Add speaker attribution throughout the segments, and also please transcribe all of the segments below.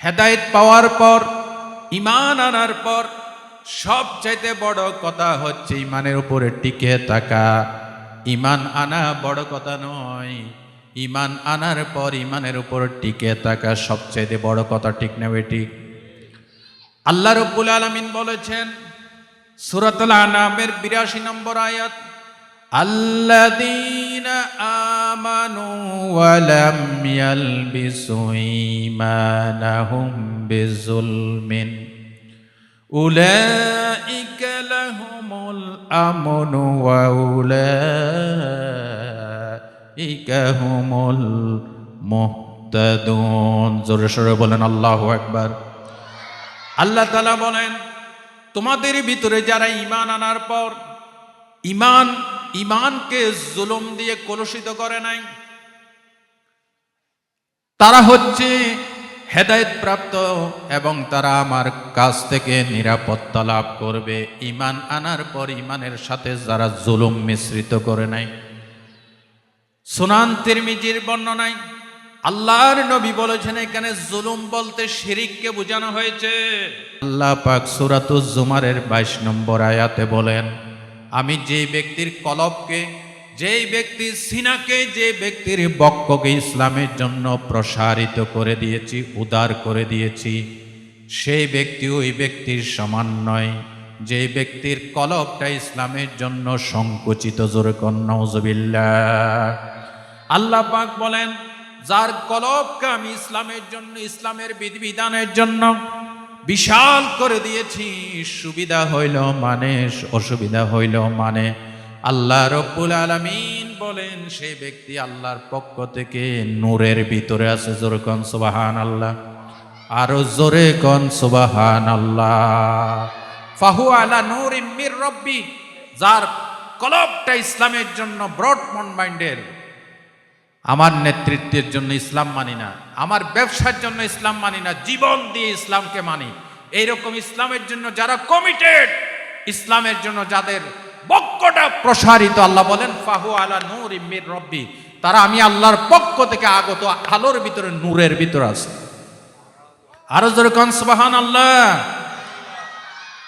Speaker 1: হেদায়েত পাওয়ার পর, ঈমান আনার পর সবচাইতে বড় কথা হচ্ছে ঈমানের উপরে টিকে থাকা। ঈমান আনা বড় কথা নয়, ঈমান আনার পর ঈমানের উপর টিকে থাকা সবচাইতে বড় কথা, ঠিক না বেঠিক? আল্লাহ রাব্বুল আলামিন বলেছেন সূরাতুল আনামের ৮২ নম্বর আয়াত, আল্লাযীনা আমানু ওয়া লাম ইয়ালবিসু ঈমানাহুম বিযুলমিন উলাইকা লাহুমুল আমনু ওয়া উলাইকা হুমুল মুহতাদুন। জোরে সোরে বলেন আল্লাহু আকবার। আল্লাহ তাআলা বলেন, তোমাদের ভিতরে যারা ঈমান আনার পর ঈমানকে জুলুম দিয়ে কলুষিত করে নাই, তারা হচ্ছে হেদায়েত প্রাপ্ত এবং তারা আমার কাছ থেকে নিরাপত্তা লাভ করবে। ঈমান আনার পর ঈমানের সাথে যারা জুলুম মিশ্রিত করে নাই। সুনান তিরমিজির বর্ণনায় আল্লাহর নবী বলেছেন, এখানে জুলুম বলতে শিরিককে বোঝানো হয়েছে। আল্লাহ পাক সূরাতুজ জুমারের ২২ নম্বর আয়াতে বলেন, আমি যে ব্যক্তির কলবকে, যেই ব্যক্তির সিনাকে, যে ব্যক্তির বক্ষকে ইসলামের জন্য প্রসারিত করে দিয়েছি, উদার করে দিয়েছি, সেই ব্যক্তি ওই ব্যক্তির সমান নয় যে ব্যক্তির কলবটা ইসলামের জন্য সংকুচিত। জোরে কোন নাউজুবিল্লাহ। আল্লাহ পাক বলেন, যার কলবকে আমি ইসলামের জন্য, ইসলামের বিধিবিধানের জন্য বিশাল করে দিয়েছি, সুবিধা হইল মানে, অসুবিধা হইল মানে, আল্লাহ রাব্বুল আলামিন বলেন সেই ব্যক্তি আল্লাহর পক্ষ থেকে নূরের ভিতরে আছে। জোরে কোন সুবহানাল্লাহ, আরো জোরে কোন সুবহানাল্লাহ। ফাহু আলা নূরিম মির রাব্বি, যার কলবটা ইসলামের জন্য ব্রড মাইন্ডের, আমার নেতৃত্বের জন্য ইসলাম মানি না, আমার ব্যবসার জন্য ইসলাম মানি না, জীবন দিয়ে ইসলামকে মানি, এইরকম ইসলামের জন্য যারা কমিটেড, ইসলামের জন্য যাদের বক্ষটা প্রসারিত, আল্লাহ বলেন ফাহু আলা নূরিম মির রাব্বি, তারা আমি আল্লাহর পক্ষ থেকে আগত আলোর ভিতরে, নূরের ভিতরে আছে। আরো জোরে কোন সুবহানাল্লাহ।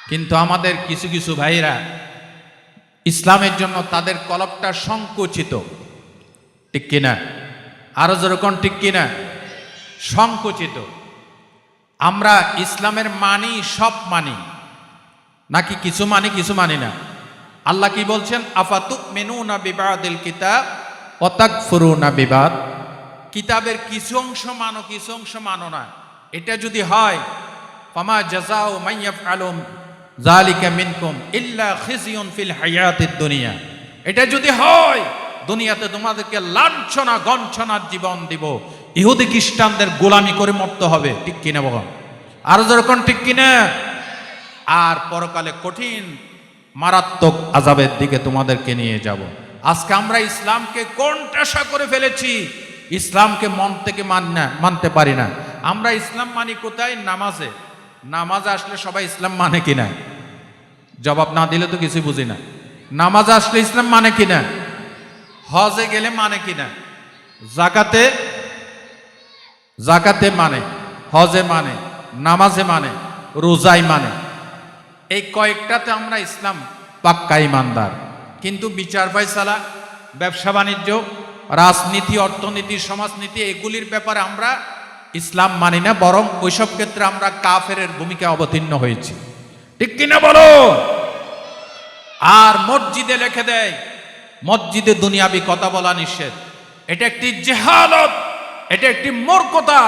Speaker 1: কিন্তু আমাদের কিছু কিছু ভাইরা ইসলামের জন্য তাদের কলবটা সংকুচিত, ঠিক কিনা? আরো যেরকম ঠিক কিনা? সংকুচিত। আমরা ইসলামের মানি, সব মানি নাকি কিছু মানি, কিছু মানি না? আল্লাহ কি বলছেন, আফাতুমিনুনা বিবাদিল কিতাব ওয়া তাকফুরুনা বিবাদ, কিতাবের কিছু অংশ মানো, কিছু অংশ মানো না। এটা যদি হয়, ফামা জাযাউ মান ইয়াফআলু যালিকা মিনকুম ইল্লা খিজিয়ুন ফিল হায়াতিদ দুনিয়া, এটা যদি হয় দুনিয়াতে তোমাদেরকে লাঞ্ছনা গঞ্ছনার জীবন দিব, ইহুদি খ্রিস্টানদের গোলামি করে মরতে হবে, ঠিক কিনা বলেন? আর যেরকম ঠিক কিনা? আর পরকালে কঠিন মারাত্মক আযাবের দিকে তোমাদেরকে নিয়ে যাব। আজকে আমরা ইসলামকে কোণঠাসা করে ফেলেছি, ইসলামকে মন থেকে মানতে পারি না। আমরা ইসলাম মানি কোথায়? নামাজে। নামাজে আসলে সবাই ইসলাম মানে কিনা? জবাব না দিলে তো কিছু বুঝি না। নামাজে আসলে ইসলাম মানে কিনা? হজে গেলে মানে কিনা? জাকাতে মানে, হজে মানে, নামাজে মানে, রোজায় মানে, এই কয়েকটাতে আমরা ইসলাম পাক্কা ইমানদার। কিন্তু বিচার ফায়সালা, ব্যবসা বাণিজ্য, রাজনীতি, অর্থনীতি, সমাজনীতি, এগুলির ব্যাপারে আমরা ইসলাম মানি না, বরং ওইসব ক্ষেত্রে আমরা কাফেরের ভূমিকা অবতীর্ণ হয়েছি, ঠিক কিনা বলো? আর মসজিদে লিখে দেয়, মসজিদে দুনিয়াবি কথা বলা নিষেধ। এটা একটি জেহালত, এটা একটি মূর্খতা।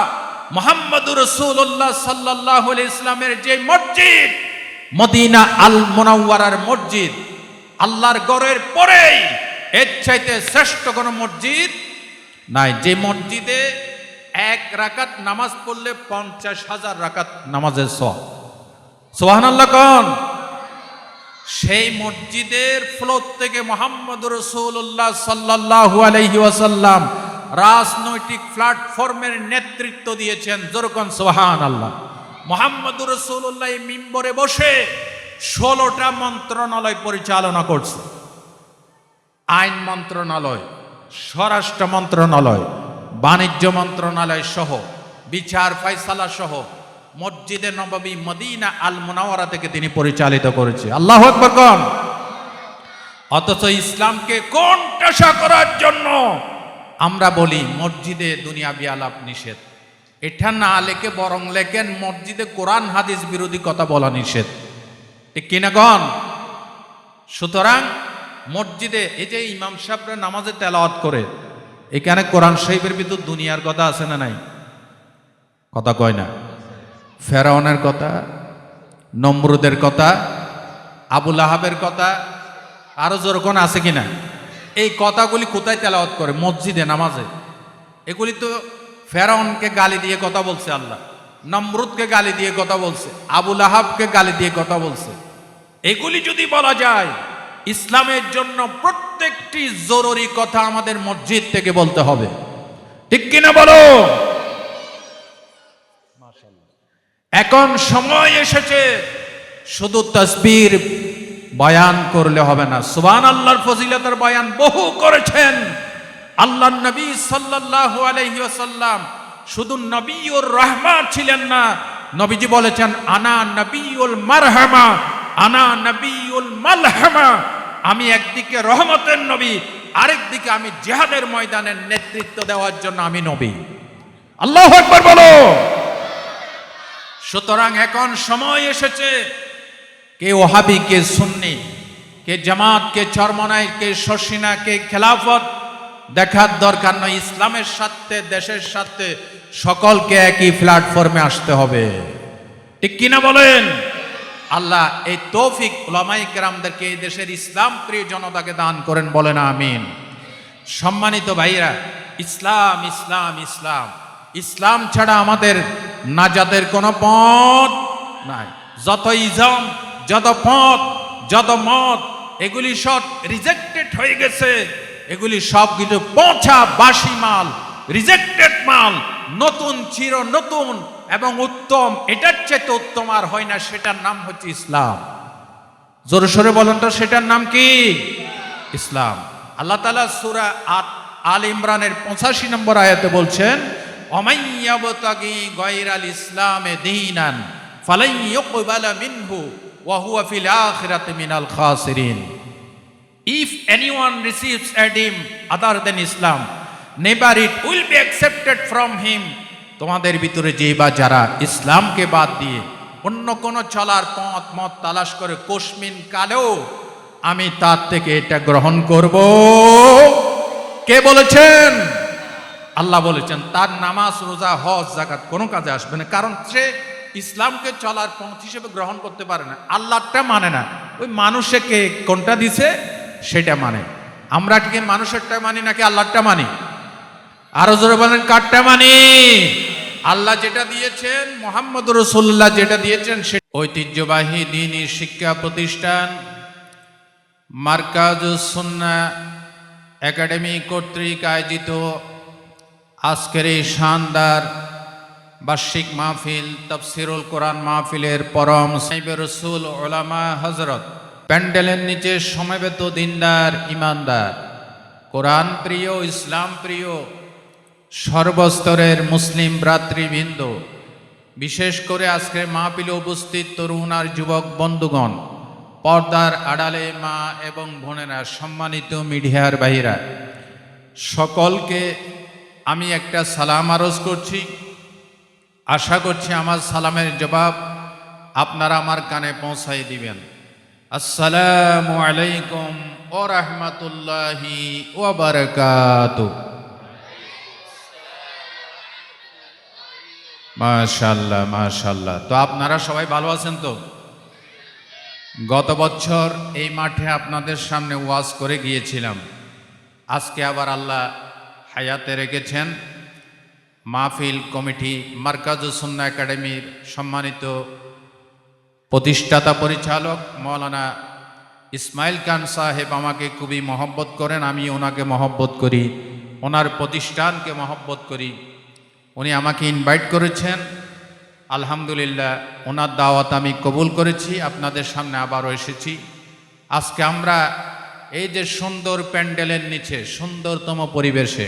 Speaker 1: মুহাম্মদুর রাসূলুল্লাহ সাল্লাল্লাহু আলাইহি ইসলামের যে মসজিদ, মদিনা আল মুনাওয়ারার মসজিদ, আল্লাহর ঘরের পরেই এর চাইতে শ্রেষ্ঠ কোন মসজিদ নাই, যে মসজিদে এক রাকাত নামাজ পড়লে 50,000 রাকাত নামাজের সওয়াব। সুবহানাল্লাহ কোন? সেই মসজিদের ফ্লোর থেকে মুহাম্মদুর রাসূলুল্লাহ সাল্লাল্লাহু আলাইহি ওয়াসাল্লাম রাজনৈতিক প্ল্যাটফর্মের নেতৃত্ব দিয়েছেন। যেরকম সুবহানাল্লাহ। মুহাম্মদুর রাসূলুল্লাহ এই মিম্বরে বসে 16টা মন্ত্রণালয় পরিচালনা করছে। আইন মন্ত্রণালয়, স্বরাষ্ট্র মন্ত্রণালয়, বাণিজ্য মন্ত্রণালয় সহ, বিচার ফায়সালা সহ মসজিদে নববী মদিনা আল মুনাওয়ারা থেকে তিনি পরিচালিত করেছে। আল্লাহু আকবার কোন। অথচ ইসলামকে কোণঠাসা করার জন্য আমরা বলি মসজিদে দুনিয়াবি আলাপ নিষেধ। এটা না লেখে বরং লেখেন মসজিদে কোরআন হাদিস বিরোধী কথা বলা নিষেধ। ঠিক কিনা গণ? সুতরাং মসজিদে এই যে ইমাম সাহেবরা নামাজে তেলাওয়াত করে, এখানে কোরআন শরীফের ভিতর দুনিয়ার কথা আছে না নাই? কথা কয় না। ফেরাউনের কথা, নমরুদের কথা, আবু লাহাবের কথা, আরো যেরকম আছে কিনা? এই কথাগুলি কোথায় তেলাওয়াত করে? মসজিদে নামাজে। এগুলি তো ফেরাউনকে গালি দিয়ে কথা বলছে আল্লাহ, নমরুদকে গালি দিয়ে কথা বলছে, আবু লাহাবকে গালি দিয়ে কথা বলছে। এগুলি যদি বলা যায়, ইসলামের জন্য প্রত্যেকটি জরুরি কথা আমাদের মসজিদ থেকে বলতে হবে। ঠিক কিনা বলো? এখন সময় এসেছে শুধু তাসবির বয়ান করলে হবে না, সুবহানাল্লাহর ফজিলতের বয়ান বহু করেছেন আল্লাহর নবী সাল্লাল্লাহু আলাইহি ওয়াসাল্লাম। শুধু নবিয়ুর রাহমা ছিলেন না, নবীজি বলেছেন আনা নবিয়ুল মারহামা, আনা নবিয়ুল মালহামা। আমি একদিকে রহমতের নবী, আরেকদিকে আমি জিহাদের ময়দানের নেতৃত্ব দেওয়ার জন্য আমি নবী। আল্লাহু আকবার বলো। সুতরাং এখন সময় এসেছে, কে ওহাবি, কে সুন্নি, কে জামাত, কে চরমনাই, কে শর্ষিনা, কে খেলাফত দেখার দরকার নয়। ইসলামের স্বার্থে, দেশের স্বার্থে সকলকে একই প্ল্যাটফর্মে আসতে হবে। ঠিক কিনা বলেন? আল্লাহ এই তৌফিক উলামায়ে কেরামদেরকে এই দেশের ইসলাম প্রিয় জনতাকে দান করেন, বলেন আমিন। সম্মানিত ভাইরা, ইসলাম ইসলাম ইসলাম, ইসলাম ছাড়া আমাদের নাজাতের কোনো পথ নাই। যত ইজম, যত পথ, যত মত, এগুলি সব রিজেক্টেড হয়ে গেছে। এগুলি সব কিছু পচা বাসি মাল, রিজেক্টেড মাল। নতুন চির নতুন এবং উত্তম, এটার চেয়ে উত্তম আর হয় না, সেটার নাম হচ্ছে ইসলাম। জোরে সোরে বলেন তো, সেটার নাম কি? ইসলাম। আল্লাহ তাআলা সূরা আল ইমরানের 85 নম্বর আয়াতে বলছেন অমাইয়াবতাগি গায়রাল ইসলামে দীনান ফালাই ইউকবালা মিনহু ওয়া হুয়া ফিল আখিরাতি মিনাল খাসিরিন। If anyone receives at him other than Islam, never it will be accepted from him. তোমাদের ভিতরে যে বা যারা ইসলামকে বাদ দিয়ে অন্য কোন চলার পথ মত তালাশ করে কোশমিন কালেও আমি তার থেকে এটা গ্রহণ করব। কে বলেছেন? আল্লাহ বলেছেন। তার নামাজ, রোজা, হজ, যাকাত কোনো কাজে আসবে না, কারণ সে ইসলামকে চলার পথ হিসেবে গ্রহণ করতে পারে না। আল্লাহটা মানে না, ওই মানুষকে কোনটা দিছে সেটা মানে। আমরা কি মানুষেরটা মানি নাকি আল্লাহটা মানি? আরো জোরে বলেন, কারটা মানি? আল্লাহ যেটা দিয়েছেন, মুহাম্মদ রাসূলুল্লাহ যেটা দিয়েছেন, সে ঐতিহ্যবাহী দ্বীনি শিক্ষা প্রতিষ্ঠান মারকাজুস সুন্নাহ একাডেমি কর্তৃক আয়োজিত আজকের এই শানদার বার্ষিক মাহফিল তাফসিরুল কোরআন মাহফিলের পরম সাহিবে রসুল উলামা হযরত প্যান্ডেলের নিচে সমবেত দিনদার ইমানদার কোরআন প্রিয়, ইসলাম প্রিয় সর্বস্তরের মুসলিম ভ্রাতৃবৃন্দ, বিশেষ করে আজকের মাহফিলে উপস্থিত তরুণ আর যুবক বন্ধুগণ, পর্দার আড়ালে মা এবং বোনেরা, সম্মানিত মিডিয়ার ভাইরা, সকলকে আমি একটা সালাম আরজ করছি। আশা করছি আমার সালামের জবাব আপনারা আমার কানে পৌঁছাই দিবেন। আসসালামু আলাইকুম ওয়া রাহমাতুল্লাহি ওয়া বারাকাতুহু। মাশাআল্লাহ মাশাআল্লাহ। তো আপনারা সবাই ভালো আছেন তো? গত বছর এই মাঠে আপনাদের সামনে ওয়াজ করে গিয়েছিলাম। আজকে আবার আল্লাহ হায়াতে রেখেছেন। মাহফিল কমিটি মারকাজুস সুন্নাহ একাডেমির সম্মানিত প্রতিষ্ঠাতা পরিচালক মাওলানা ইসমাইল খান সাহেব আমাকে খুবই মহব্বত করেন, আমি ওনাকে মহব্বত করি, ওনার প্রতিষ্ঠানকে মহব্বত করি। উনি আমাকে ইনভাইট করেছেন, আলহামদুলিল্লাহ ওনার দাওয়াত আমি কবুল করেছি। আপনাদের সামনে আবারও এসেছি। আজকে আমরা এই যে সুন্দর প্যান্ডেলের নিচে সুন্দরতম পরিবেশে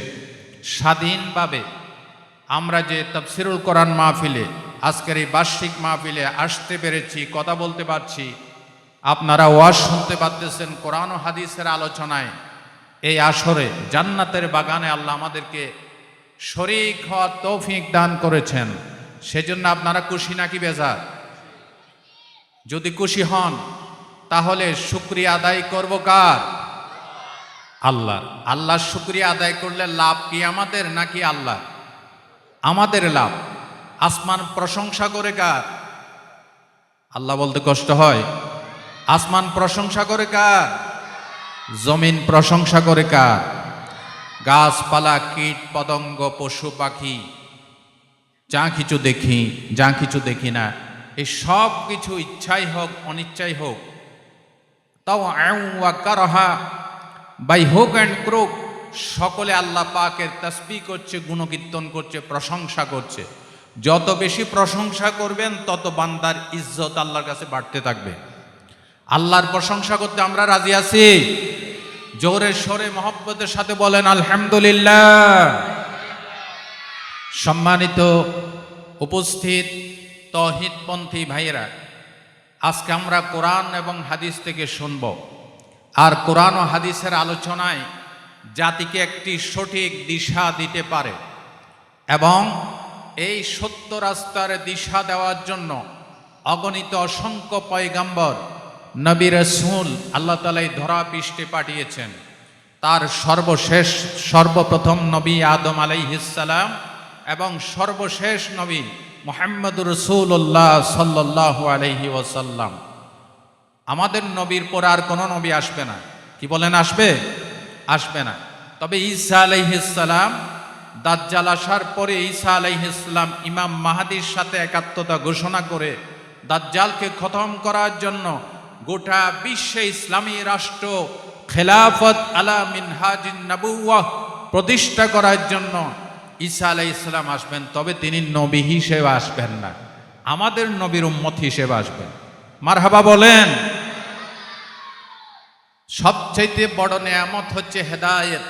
Speaker 1: স্বাধীনভাবে আমরা যে তাফসিরুল কোরআন মাহফিলে আজকের এই বার্ষিক মাহফিলে আসতে পেরেছি, কথা বলতে পারছি, আপনারা ওয়াজ শুনতে পারতেছেন কোরআন ও হাদিসের আলোচনায়। এই আসরে জান্নাতের বাগানে আল্লাহ আমাদেরকে শরীক হওয়ার তৌফিক দান করেছেন, সেজন্য আপনারা খুশি নাকি বেজার? যদি খুশি হন তাহলে শুকরিয়া আদায় করব কার? আল্লাহর। আল্লাহর শুকরিয়া আদায় করলে লাভ কি আমাদের নাকি আল্লাহ? আমাদের লাভ। আসমান প্রশংসা করে কার? আল্লাহ বলতে কষ্ট হয়। আসমান প্রশংসা করে কার? জমিন প্রশংসা করে কার? গাছপালা, কীট পতঙ্গ, পশু পাখি, যা কিছু দেখি যা কিছু দেখি না, এই সব কিছু ইচ্ছাই হোক অনিচ্ছাই হোক, তাও কারহা বাই হোক অ্যান্ড ক্রোক, সকলে আল্লাহ পাকের তাসবিহ করছে, গুণকীর্তন করছে, প্রশংসা করছে। যত বেশি প্রশংসা করবেন তত বান্দার ইজ্জত আল্লাহর কাছে বাড়তে থাকবে। আল্লাহর প্রশংসা করতে আমরা রাজি আছি? জোরে সোরে মহব্বতের সাথে বলেন আলহামদুলিল্লাহ। সম্মানিত উপস্থিত তৌহিদপন্থী ভাইয়েরা, আজকে আমরা কোরআন এবং হাদিস থেকে শুনব। আর কোরআন ও হাদিসের আলোচনায় জাতিকে একটি সঠিক দিশা দিতে পারে এবং এই সত্য রাস্তার দিশা দেওয়ার জন্য অগণিত অসংখ্য পয়গাম্বর, নবী রাসূল আল্লাহ তাআলা ধরা পৃষ্ঠে পাঠিয়েছেন। তার সর্বপ্রথম নবী আদম আলাইহিস সালাম এবং সর্বশেষ নবী মুহাম্মদুর রাসূলুল্লাহ সাল্লাল্লাহু আলাইহি ওয়াসাল্লাম। আমাদের নবীর পর আর কোনো নবী আসবে না। কি বলেন, আসবে? আসবে না। তবে ঈসা আলাইহিস সালাম, দাজ্জাল আসার পরে ঈসা আলাইহিস সালাম ইমাম মাহদীর সাথে একাত্মতা ঘোষণা করে দাজ্জালকে খতম করার জন্য গোটা বিশ্বে ইসলামী রাষ্ট্র খেলাফত আলা মিনহাজিন নবুওয়াহ প্রতিষ্ঠা করার জন্য ঈসা আলাইহিস সালাম আসবেন। তবে তিনি নবী হিসেবে আসবেন না, আমাদের নবীর উম্মত হিসেবে আসবেন। মারহাবা বলেন। সবচাইতে বড় নেয়ামত হচ্ছে হেদায়েত।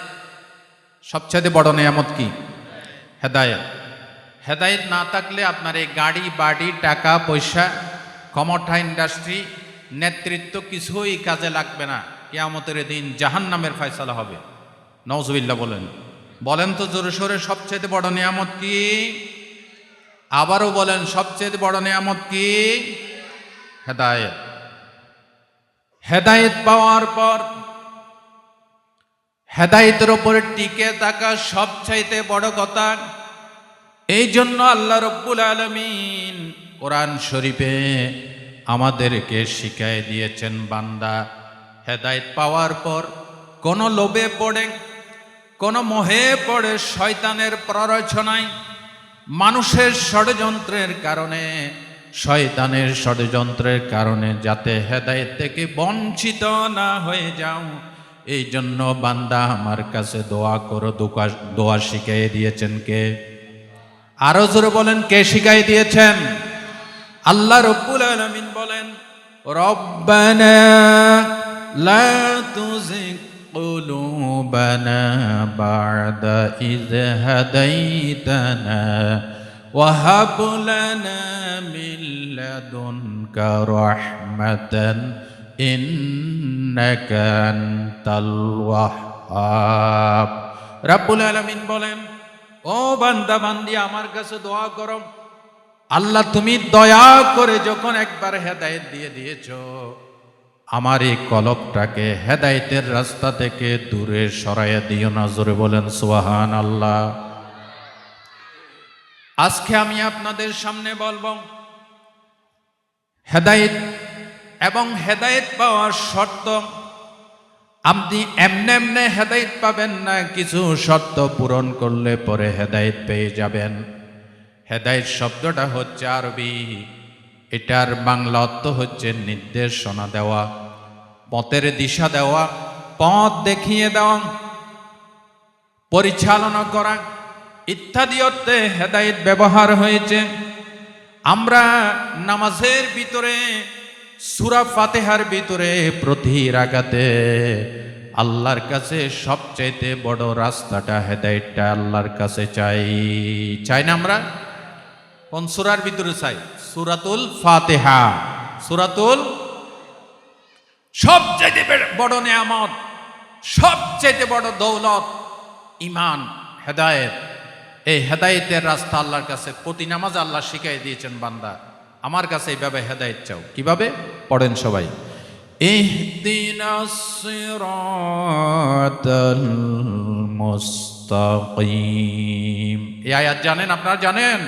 Speaker 1: সবচাইতে বড় নেয়ামত কি? হেদায়েত। হেদায়েত না থাকলে আপনার এই গাড়ি বাড়ি, টাকা পয়সা, ক্ষমতা, ইন্ডাস্ট্রি, নেতৃত্ব কিছুই কাজে লাগবে না। কিয়ামতের দিন জাহান্নামের ফয়সালা হবে। নাউজুবিল্লাহ বলেন। বলেন তো জোরে সোরে, সবচেয়ে বড় নিয়ামত কি? আবারও বলেন, সবচেয়ে বড় নিয়ামত কি? হেদায়েত। হেদায়েত পাওয়ার পর হেদায়েতের উপরে টিকে থাকা সবচাইতে বড় কথা। এই জন্য আল্লাহ রব্বুল আলামিন কোরআন শরীফে আমাদেরকে শিখাই দিয়েছেন, বান্দা হেদায়েত পাওয়ার পর কোন লোভে পড়ে, কোন মোহে পড়ে, শয়তানের প্ররোচনায়, মানুষের ষড়যন্ত্রের কারণে, শয়তানের ষড়যন্ত্রের কারণে যাতে হেদায়েত থেকে বঞ্চিত না হয়ে যাও, এই জন্য বান্দা আমার কাছে দোয়া করো। দোয়া শিখাই দিয়েছেন কে? আরো জোরে বলেন, কে শিখাই দিয়েছেন? আল্লাহ রব্বুল আলামিন বলেন, রব্বানা লা তুযিগ কুলুবানা বা'দা ইয হাদাইতানা ওয়া হাব লানা মিন লাদুনকা রাহমাতান ইন্নাকা আনতাল ওয়াহ্হাব। রব্বুল আলামিন বলেন, ও বান্দা বান্দি আমার কাছে দোয়া করো, আল্লাহ তুমি দয়া করে যখন একবার হেদায়েত দিয়ে দিয়েছো, আমার এই কলবটাকে হেদায়েতের রাস্তা থেকে দূরে সরাইয়া দিও না। জোরে বলেন সুবহানাল্লাহ। আজকে আমি আপনাদের সামনে বলবো হেদায়েত এবং হেদায়েত পাওয়ার শর্ত। আপনি এমনে এমনে হেদায়েত পাবেন না, কিছু শর্ত পূরণ করলে পরে হেদায়েত পেয়ে যাবেন। হেদায়েত শব্দটা হচ্ছে আরবি, এটার বাংলা অর্থ হচ্ছে নির্দেশনা দেওয়া, পথের দিশা দেওয়া, পথ দেখিয়ে দেওয়া, পরিচালনা করা ইত্যাদি অর্থে হেদায়েত ব্যবহার হয়েছে। আমরা নামাজের ভিতরে, সূরা ফাতিহার ভিতরে প্রতি রাকাতে আল্লাহর কাছে সবচাইতে বড় রাস্তাটা হেদায়েতটা আল্লাহর কাছে চাই। চাই না আমরা? কোন সূরার ভিতরে চাই? সূরাতুল ফাতিহা। সূরাতুল, সবচেয়ে বড় নিয়ামত, সবচেয়ে বড় দৌলত ঈমান, হেদায়েত। এই হেদায়েতের রাস্তা আল্লাহর কাছে প্রতি নামাজ আল্লাহ শিখাই দিয়েছেন, বান্দা আমার কাছে এইভাবে হেদায়েত চাও। কিভাবে পড়েন সবাই? ইহদিনাস সিরাতাল মুস্তাকিম। এই আয়াত জানেন? আপনারা জানেন?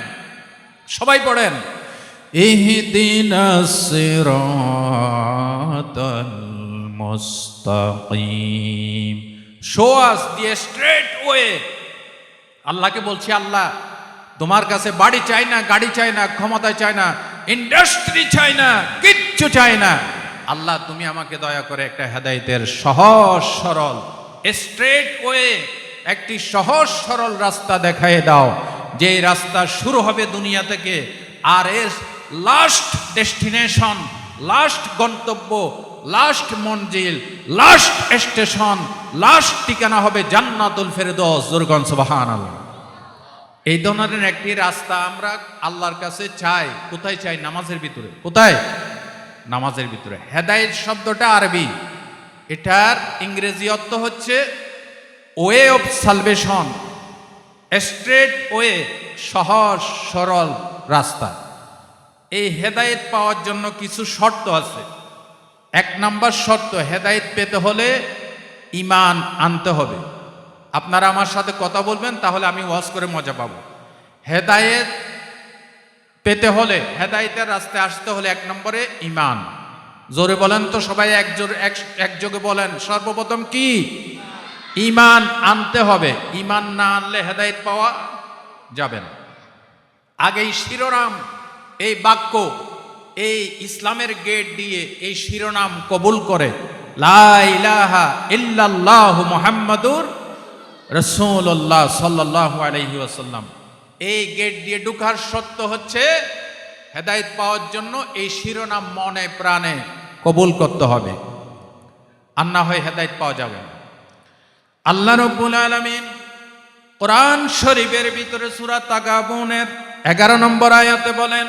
Speaker 1: সবাই পড়েন, ইহদিনাস সিরাতাল মুস্তাকিম। শো আস দি স্ট্রেট ওয়ে। আল্লাহকে বলছি, আল্লাহ তোমার কাছে বাড়ি চাই না, গাড়ি চাই না, ক্ষমতা চাই না, ইন্ডাস্ট্রি চাই না, কিচ্ছু চাই না। আল্লাহ তুমি আমাকে দয়া করে একটা হেদায়েতের সহজ সরল স্ট্রেট ওয়ে, একটি সহজ সরল রাস্তা দেখায় দাও, যেই রাস্তা শুরু হবে দুনিয়া থেকে, আর এর লাস্ট ডেস্টিনেশন, লাস্ট গন্তব্য, লাস্ট মঞ্জিল, লাস্ট স্টেশন, লাস্ট ঠিকানা হবে জান্নাতুল ফেরদৌস। জোরগণ সুবহানাল্লাহ। এই ধরনের একটি রাস্তা আমরা আল্লাহর কাছে চাই। কোথায় চাই? নামাজের ভিতরে। কোথায়? নামাজের ভিতরে। হেদায়েত শব্দটা আরবি, এটার ইংরেজি অর্থ হচ্ছে way of salvation, straight way, সহজ সরল রাস্তা। এই হেদায়েত পাওয়ার জন্য কিছু শর্ত আছে। এক নাম্বার শর্ত, হেদায়েত পেতে হলে ঈমান আনতে হবে। আপনারা আমার সাথে কথা বলবেন, তাহলে আমি ওয়াজ করে মজা পাবো। হেদায়েত পেতে হলে, হেদায়েতের রাস্তায় আসতে হলে এক নম্বরে ঈমান। জোরে বলেন তো সবাই, একযোগে বলেন, সর্বপ্রথম কি? ঈমান আনতে হবে। ঈমান না আনলে হেদায়েত পাওয়া যাবে না। আগেই শিরোনাম, এই বাক্য, এই ইসলামের গেট দিয়ে এই শিরোনাম কবুল করে, লা ইলাহা ইল্লাল্লাহু মুহাম্মাদুর রাসূলুল্লাহ সাল্লাল্লাহু আলাইহি ওয়াসাল্লাম। এই গেট দিয়ে ঢোকার শর্ত হচ্ছে হেদায়েত পাওয়ার জন্য এই শিরোনাম মনে প্রাণে কবুল করতে হবে, আর না হয় হেদায়েত পাওয়া যাবে না। আল্লাহ রাব্বুল আলামিন কোরআন শরীফের ভিতরে সূরা তাগাবুনের 11 নম্বর আয়াতে বলেন,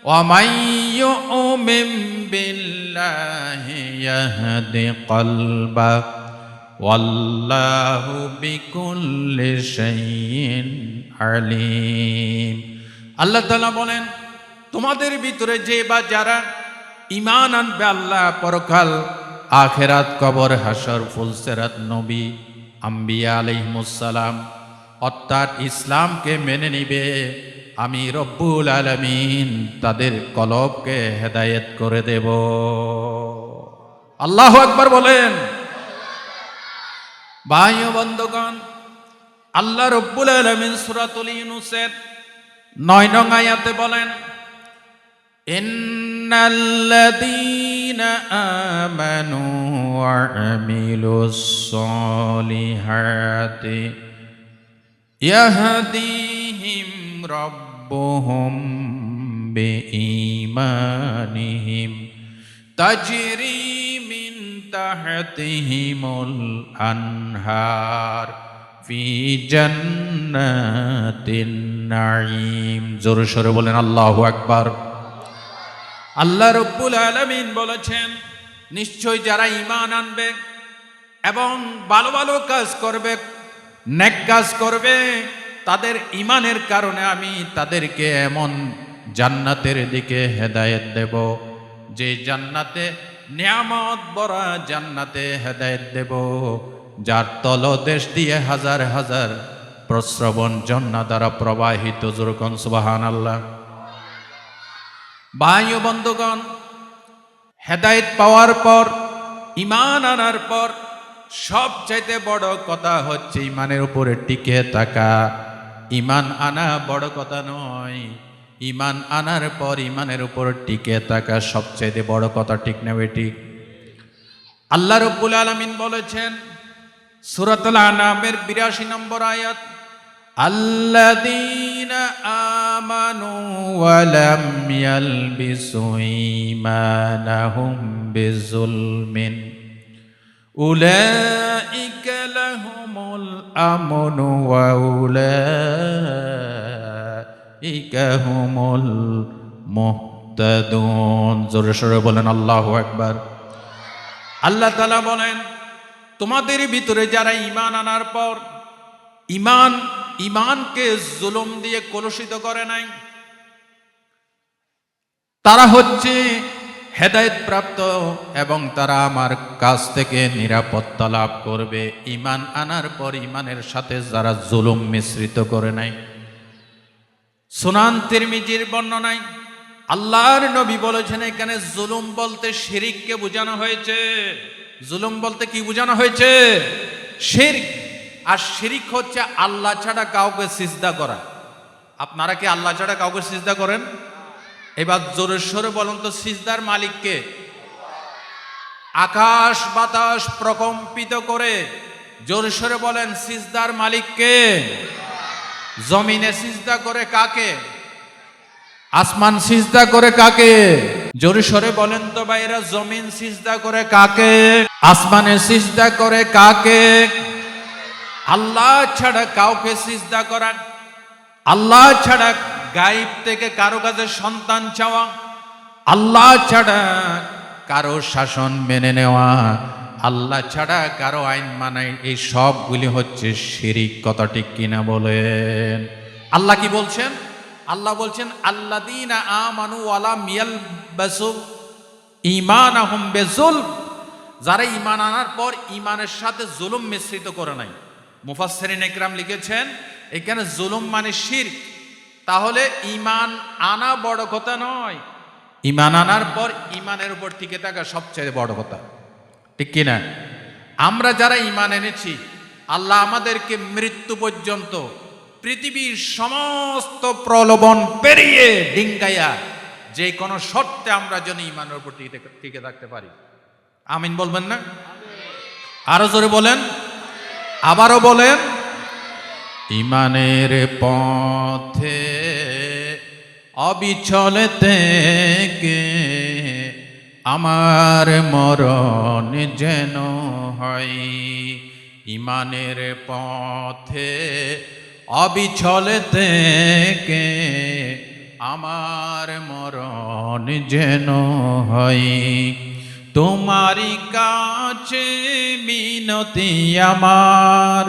Speaker 1: ওয়া মাইয়ুমিন বিল্লাহি ইয়াহদি কলবা ওয়াল্লাহু বিকুল্লি শাইইন আলিম। আল্লাহ তাআলা বলেন, তোমাদের ভিতরে যে বা যারা ঈমান আনবে আল্লাহ, পরকাল, আখিরাত, কবর, হাসর, ফুলসিরাত, নবী, আম্বিয়া আলাইহিমুস সালাম, অর্থাৎ ইসলামকে মেনে নিবে, আমি রব্বুল আলামিন তাদের কলবকে হেদায়েত করে দেব। আল্লাহু আকবার বলেন। ভাই ও বন্ধুগণ, আল্লাহ রব্বুল আলামিন সূরাতুল ইউনূসের 9 নং আয়াতে বলেন, ইন্নাল্লাযীনা আমানু ওয়া আমিলুস সলিহাতি ইয়াহদিহিম রাব্বুহুম বিঈমানিহিম তাজরি মিন তাহতিহিমুল আনহার ফি জান্নাতিন নাঈম। জোরে সোরে বলেন আল্লাহু আকবার। আল্লাহ রব্বুল আলামিন বলেছেন, নিশ্চয় যারা ঈমান আনবে এবং ভালো ভালো কাজ করবে, নেক কাজ করবে, তাদের ঈমানের কারণে আমি তাদেরকে এমন জান্নাতের দিকে হেদায়েত দেব, যে জান্নাতে নিয়ামত ভরা জান্নাতে হেদায়েত দেব, যার তলদেশ দিয়ে হাজার হাজার প্রস্রবণ ঝর্ণা দ্বারা প্রবাহিত। যেরকম সুবহানাল্লাহ। ভাই ও বন্ধুগণ, হেদায়েত পাওয়ার পর, ঈমান আনার পর সবচাইতে বড় কথা হচ্ছে ঈমানের উপরে টিকে থাকা। ঈমান আনা বড় কথা নয়, ঈমান আনার পর ঈমানের উপর টিকে থাকা সবচাইতে বড় কথা। ঠিক না বেঠিক? আল্লাহ রাব্বুল আলামিন বলেছেন সূরাতুল আনামের 82 নম্বর আয়াত, আল্লাযীনা আমানু ওয়া লাম ইয়ালবিসু ঈমানাহুম বিযুলমিন উলাইকা লাহুমুল আমনু ওয়া হুমুল মুহতাদুন। জোরে সোরে বলেন আল্লাহু আকবার। আল্লাহ তাআলা বলেন, তোমাদের ভিতরে যারা ঈমান আনার পর ঈমানকে জুলুম দিয়ে কলুষিত করে নাই, তারা হচ্ছে হেদায়েত প্রাপ্ত এবং তারা আমার কাছ থেকে নিরাপত্তা লাভ করবে। ঈমান আনার পর ঈমানের সাথে যারা জুলুম মিশ্রিত করে নাই। সুনান তিরমিজির বর্ণনায় আল্লাহর নবী বলেছেন, এখানে জুলুম বলতে শিরিককে বোঝানো হয়েছে। জুলুম বলতে কি বোঝানো হয়েছে? শিরক। আর শিরিক হচ্ছে আল্লাহ ছাড়া কাউকে সিজদা করা। আপনারা কি আল্লাহ ছাড়া কাউকে সিজদা করেন? এবার জোরে সোরে বলুন তো, সিজদার মালিককে? আকাশ বাতাস প্রকম্পিত করে জোরে সোরে বলেন, সিজদার মালিককে? জমিনে সিজদা করে কাকে? আসমান সিজদা করে কাকে? জোরে সোরে বলেন তো ভাইরা, জমিন সিজদা করে কাকে? আসমানে সিজদা করে কাকে? আল্লাহ ছাড়া কাউকে সিজদা করা, আল্লাহ ছাড়া গায়েব থেকে কারো কাছে সন্তান চাওয়া, আল্লাহ ছাড়া কারো শাসন মেনে নেওয়া, আল্লাহ ছাড়া কারো আইন মানাই, এই সবগুলি হচ্ছে শিরিক। কথা ঠিক কিনা বলেন? আল্লাহ কি বলছেন? আল্লাহ বলছেন, আল্লাযীনা আমানু ওয়া লাম ইয়ালবাসু ঈমানাহুম বিযুলম। যারা ঈমান আনার পর ঈমানের সাথে জুলুম মিশ্রিত করে নাই। মুফাসসিরিন ইকরাম লিখেছেন, এখানে জুলুম মানে শিরক। তাহলে ঈমান আনা বড় কথা নয়, ঈমান আনার পর ঈমানের উপর টিকে থাকা সবচেয়ে বড় কথা। ঠিক কিনা? আমরা যারা ঈমান এনেছি, আল্লাহ আমাদেরকে মৃত্যু পর্যন্ত পৃথিবীর সমস্ত প্রলোভন পেরিয়ে ডিঙ্গাইয়া যে কোনো শর্তে আমরা যেন ঈমানের উপর টিকে থাকতে পারি। আমিন বলবেন না? আরো জোরে বলেন, আবারও বলেন। ঈমানের পথে অবিচল থেকে আমার মরণ যেন হয়। ঈমানের পথে অবিচল থেকে আমার মরণ যেন হয়। তোমারই কাছে মিনতি আমার,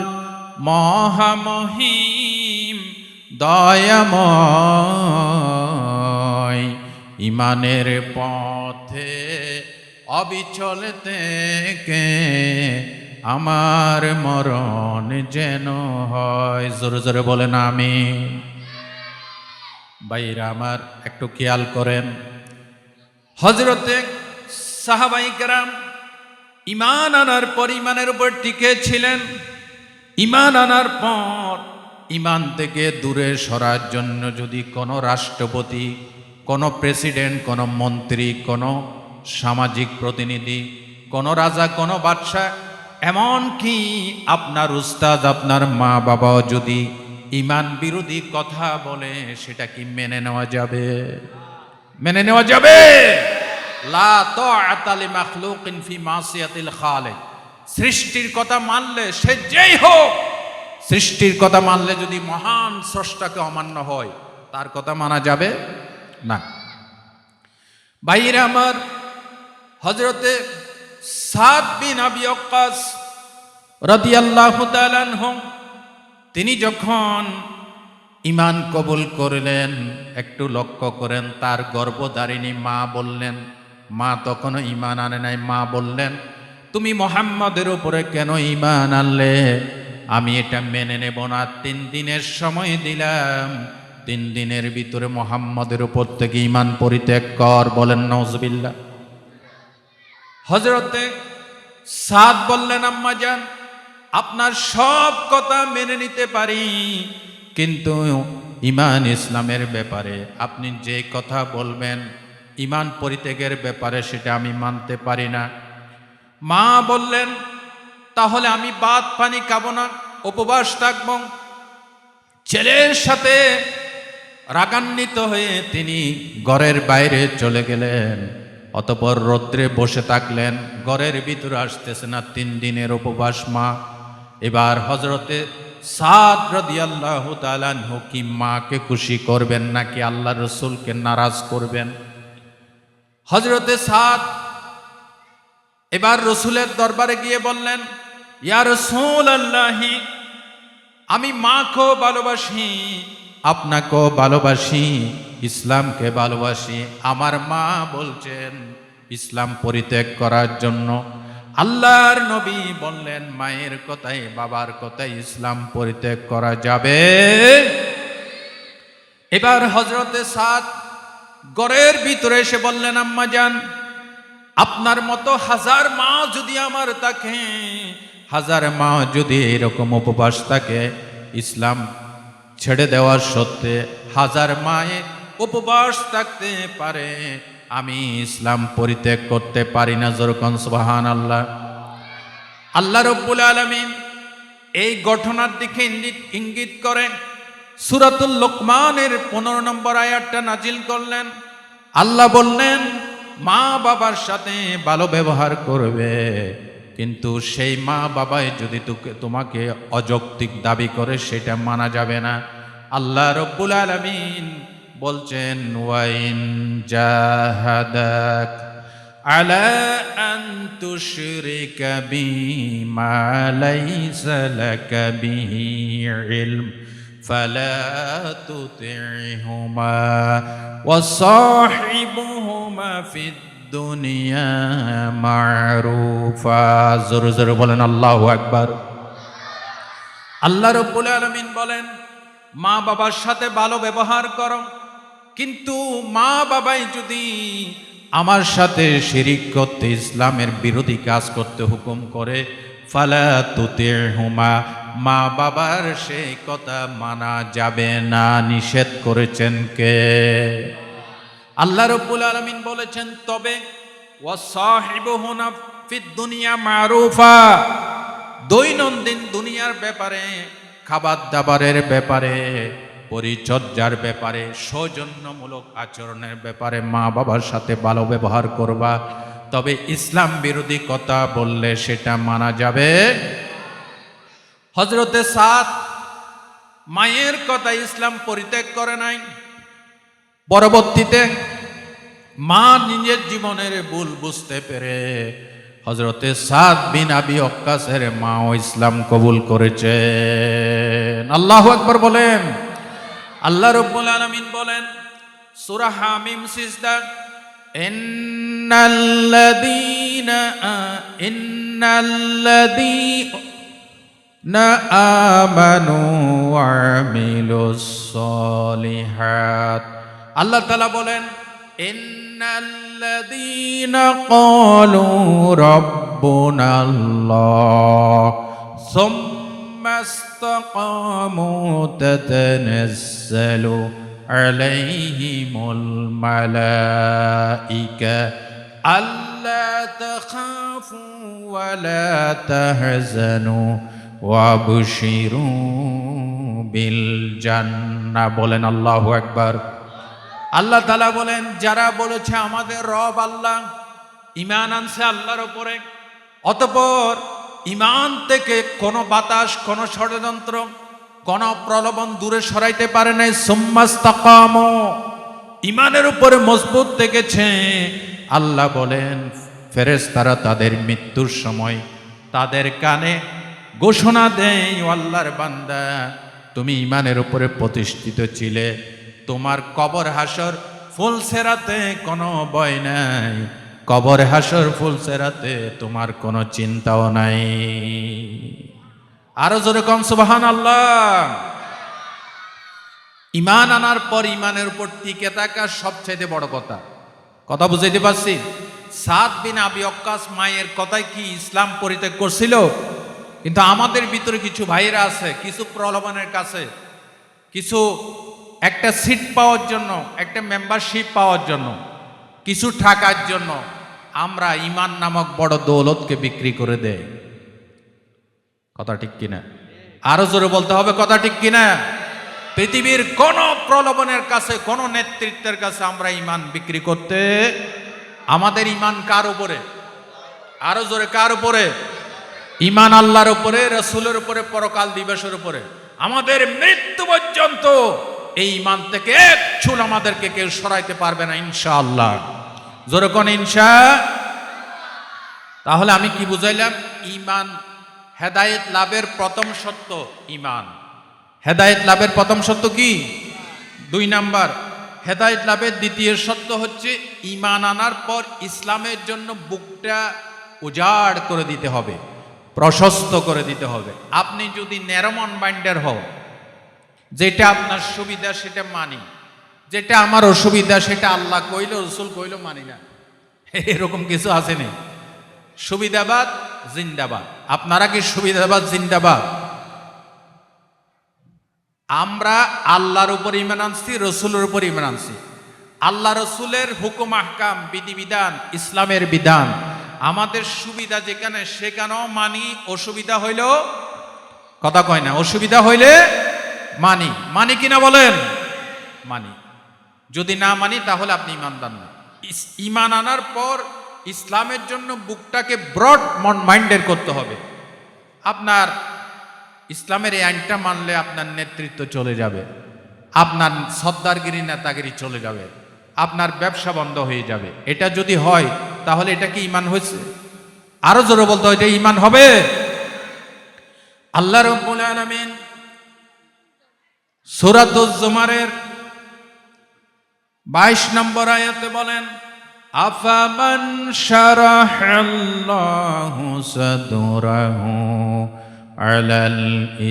Speaker 1: মহামহিম দয়াময়। ঈমানের পথে অবিচল থেকে আমার মরণ যেন হয়। জোরে জোরে বলেন আমিন। ভাইরা আমার, একটু খেয়াল করেন, হযরতে সাহাবায়ে কেরাম ঈমান আনার পর ঈমানের উপর টিকে ছিলেন। ঈমান আনার পর ঈমান থেকে দূরে সরার জন্য যদি কোনো রাষ্ট্রপতি, কোনো প্রেসিডেন্ট, কোনো মন্ত্রী, কোনো সামাজিক প্রতিনিধি, কোনো রাজা, কোনো বাদশাহ, এমনকি আপনার উস্তাদ, আপনার মা বাবাও যদি ঈমান বিরোধী কথা বলে, সেটা কি মেনে নেওয়া যাবে? মেনে নেওয়া যাবে? লা তাআতা লিমাখলুকিন ফি মাসিয়াতিল খালিক। সৃষ্টির কথা মানলে, সে যেই হোক, সৃষ্টির কথা মানলে যদি মহান স্রষ্টাকে অমান্য হয়, তার কথা মানা যাবে না। ভাইরা আমার, হযরতে সাদ বিন আবি ওয়াক্কাস রাদিয়াল্লাহু তাআলা আনহু, তিনি যখন ঈমান কবুল করলেন, একটু লক্ষ্য করেন, তার গর্ভধারিণী মা বললেন, মা তখনও ঈমান আনে নাই, মা বললেন, তুমি মুহাম্মাদের উপরে কেন ঈমান আনলে? আমি এটা মেনে নেব না। 3 দিনের সময় দিলাম, 3 দিনের ভিতরে মুহাম্মাদের উপর থেকে ঈমান পরিত্যাগ কর। বলেন নাউজুবিল্লাহ। হযরতে সাদ বললেন, আম্মা জান, আপনার সব কথা মেনে নিতে পারি, কিন্তু ঈমান ইসলামের ব্যাপারে আপনি যে কথা বলবেন ঈমান পরিত্যাগের ব্যাপারে, সেটা আমি মানতে পারি না। মা বললেন, তাহলে আমি ভাত পানি খাবো না, উপবাস থাকব। ছেলের সাথে রাগান্বিত হয়ে তিনি ঘরের বাইরে চলে গেলেন। অতঃপর রৌদ্রে বসে থাকলেন, ঘরের ভিতরে আসতেছে না, 3 দিনের উপবাস মা। এবার হযরতে সাদ রাদিয়াল্লাহু তাআলা আনহু কি মাকে খুশি করবেন নাকি আল্লাহ রসুলকে নারাজ করবেন? হযরতে সাদ এবার রসুলের দরবারে গিয়ে বললেন, ইয়া রাসূলুল্লাহি, আমি মাকেও ভালোবাসি, আপনাকেও ভালোবাসি, ইসলামকে ভালোবাসি। আমার মা বলছেন ইসলাম পরিত্যাগ করার জন্য। আল্লাহর নবী বললেন, মায়ের কথাই বাবার কথাই ইসলাম পরিত্যাগ করা যাবে? এবার হযরতে সাদ ঘরের ভিতরে এসে বললেন, আম্মা জান, আপনার মতো হাজার মা যদি আমার থাকে, হাজার মা যদি এরকম উপবাস থাকে, ইসলাম ছেড়ে দেওয়ার সত্ত্বে হাজার মায়ে উপবাস থাকতে পারে, আমি ইসলাম পরিত্যাগ করতে পারি না। যেরকম সুবহানাল্লাহ। আল্লাহ রাব্বুল আলামিন এই ঘটনার দিকে ইঙ্গিত করে সূরাতুল লোকমানের 15 নম্বর আয়াতটা নাজিল করলেন। আল্লাহ বললেন, মা বাবার সাথে ভালো ব্যবহার করবে, কিন্তু সেই মা বাবাই যদি তোমাকে অযৌক্তিক দাবি করে, সেটা মানা যাবে না। আল্লাহ রাব্বুল আলামিন বলছেন, ওয়াইন জাহাদাক আলা আন তুশরিকা বিমা লাইসা লাকা বিহি ইলম ফালা তুতি'হুমা ওয়া সাহিবহুমা ফিদ দুনিয়া মারুফা। জোরে জোরে বলেন আল্লাহু আকবার। আল্লাহ রাব্বুল আলামিন বলেন, মা বাবার সাথে ভালো ব্যবহার করো, কিন্তু মা বাবাই যদি আমার সাথে শিরিক করতে, ইসলামের বিরোধী কাজ করতে হুকুম করে, ফালা তুতি'হুমা, মা বাবার সেই কথা মানা যাবে না। নিষেধ করেছেন কে? আল্লাহ রাব্বুল আলামিন বলেছেন, তবে ওয়াসাহিবুহুনা ফিদ দুনিয়া মারুফা, দৈনন্দিন দুনিয়ার ব্যাপারে, খাবার দাবারের ব্যাপারে, পরিচর্যার ব্যাপারে, সৌজন্যমূলক আচরণের ব্যাপারে মা বাবার সাথে ভালো ব্যবহার করবা, তবে ইসলাম বিরোধী কথা বললে সেটা মানা যাবে। হযরতে সাদ মায়ের কথা ইসলাম পরিত্যাগ করে নাই। পরবর্তীতে মা নিজের জীবনের ভুল বুঝতে পেরে হযরতে সাদ বিন আবি ওয়াক্কাসের মাও ইসলাম কবুল করেছেন। আল্লাহু আকবার বলেন। আল্লাহ রাব্বুল আলামিন বলেন সূরা হামিম সিজদা, ইন্নাল্লাযীনা আমানু ওয়া আমিলুস সলিহাত। আল্লাহ তাআলা বলেন, ইন্নাল্লাযীনা ক্বালু রাব্বুনাল্লাহ সুম্মা ইসতাকামু তাতানাজ্জালু আলাইহিমুল মালাইকা আল্লা তাখাফু ওয়া লা তাহজানু ওয়াবশিরু বিল জান্নাহ। বলেন আল্লাহু আকবার। আল্লাহ তাআলা বলেন, যারা বলেছে আমাদের রব আল্লাহ, ঈমান আনছে আল্লাহর উপরে, অতঃপর ঈমান থেকে কোনো বাতাস, কোনো ষড়যন্ত্র, কোনো প্রলোভন দূরে সরাইতে পারে নাই, সুম্মাস্তাকামু, ঈমানের উপরে মজবুত থেকেছে, আল্লাহ বলেন ফেরেশতারা তাদের মৃত্যুর সময় তাদের কানে ঘোষণা দেয়, আল্লাহর বান্দা তুমি ঈমানের উপরে প্রতিষ্ঠিত ছিলে, তোমার কবর হাসর ফুলসেরাতে কোনো ভয় নাই, কবর হাসর ফুলসেরাতে তোমার কোনো চিন্তাও নাই। আরো জোরে কোন সুবহানাল্লাহ। ঈমান আনার পর ঈমানের উপর টিকে থাকা সবচেয়ে বড় কথা বুঝাইতে পারছি? সাদ বিন আবি ওয়াক্কাস মায়ের কথায় কি ইসলাম পরিত্যাগ করছিল? কিন্তু আমাদের ভিতরে কিছু ভাইরা আছে, কিছু প্রলোভনের কাছে, কিছু একটা সিট পাওয়ার জন্য, একটা মেম্বারশিপ পাওয়ার জন্য, কিছু টাকার জন্য আমরা ঈমান নামক বড় দৌলতকে বিক্রি করে দেই। কথা ঠিক কিনা? আরো জোরে বলতে হবে, কথা ঠিক কিনা? পৃথিবীর কোন প্রলোভনের কাছে, কোন নেতৃত্বের কাছে আমরা ঈমান বিক্রি করতে, আমাদের ঈমান কার উপরে? আরো জোরে কার উপরে? ঈমান আল্লাহর উপরে, রাসূলের উপরে, পরকাল দিবসের উপরে। আমাদের মৃত্যু পর্যন্ত এই ঈমান থেকে এক চুল আমাদেরকে কেউ সরাইতে পারবে না ইনশাআল্লাহ। জোরে কোন ইনশা। তাহলে আমি কি বুঝাইলাম? ঈমান হেদায়েত লাভের প্রথম শর্ত ঈমান। হেদায়েত লাভের প্রথম শর্ত কি? 2 নাম্বার। হেদায়েত লাভের দ্বিতীয় শর্ত হচ্ছে ঈমান আনার পর ইসলামের জন্য বুকটা উজাড় করে দিতে হবে, প্রশস্ত করে দিতে হবে। আপনি যদি ন্যারোমন মাইন্ডের হও, যেটা আপনার সুবিধা সেটা মানি, যেটা আমার অসুবিধা সেটা আল্লাহ কইল রসুল কইল মানি না, এরকম কিছু আছে না। সুবিধাবাদ জিন্দাবাদ। আপনারা কি সুবিধাবাদ জিন্দাবাদ? আমরা আল্লাহর উপর ঈমান আনছি, রসুলের উপর ঈমান আনছি। আল্লাহ রসুলের হুকুম আহকাম, বিধিবিধান, ইসলামের বিধান আমাদের সুবিধা যেখানে সেখানেও মানি, অসুবিধা হইলেও কথা কয় না, অসুবিধা হইলে মানি। মানি কিনা বলেন? মানি। যদি না মানি তাহলে আপনি ঈমানদার না। ঈমান আনার পর ইসলামের জন্য বুকটাকে ব্রড মাইন্ডের করতে হবে। আপনার ইসলামের এই আইনটা মানলে আপনার নেতৃত্ব চলে যাবে, আপনার সর্দারগিরি নেতাগিরি চলে যাবে, আপনার ব্যবসা বন্ধ হয়ে যাবে। এটা যদি হয় তাহলে এটা কি ঈমান হয়েছে? আরো জোরে বলতে হয়, এটা ঈমান হবে? আল্লাহ রাব্বুল আলামিন সূরাতুজ জুমারের 22 নম্বর আয়াতে বলেন, আফামান শারাহাল্লাহু সাদরাহু আলাল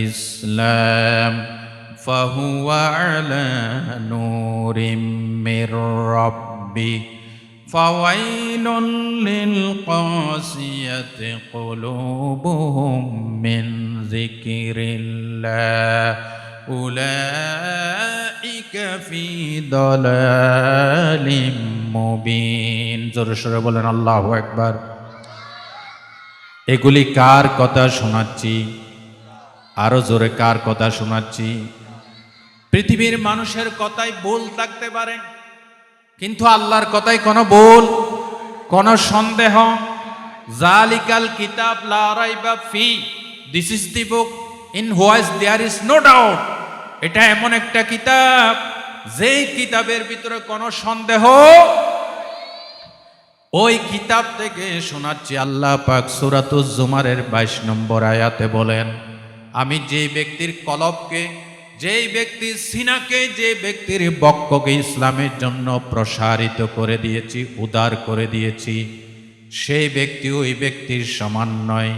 Speaker 1: ইসলাম ফাহুয়া আলা নূরিম মির রাব্বিহি ফাওয়াইলুল লিল কাসিয়াতি কুলুবুহুম মিন যিকরিল্লাহ উলাইকা ফি দালালিম মুবিন। জোরে সোরে বলেন আল্লাহু আকবার। এগুলি কার কথা শোনাচ্ছি? আরো জোরে কার কথা শোনাচ্ছি? পৃথিবীর মানুষের কথাই ভুল থাকতে পারে, কিন্তু আল্লাহর কথাই কোনো ভুল, কোনো সন্দেহ। জালিকাল কিতাব লা রাইবা ফি, this is the book in which there is no doubt. এটা এমন একটা কিতাব যেই কিতাবের ভিতরে কোনো সন্দেহ। ওই কিতাব থেকে শোনাচ্ছি। আল্লাহ পাক সূরাতুজ জুমারের 22 নম্বর আয়াতে বলেন, আমি যে ব্যক্তির কলবকে, যেই ব্যক্তির সিনাকে, যে ব্যক্তির বক্ষকে ইসলামের জন্য প্রসারিত করে দিয়েছি, উদার করে দিয়েছি, সেই ব্যক্তি ওই ব্যক্তির সমান নয়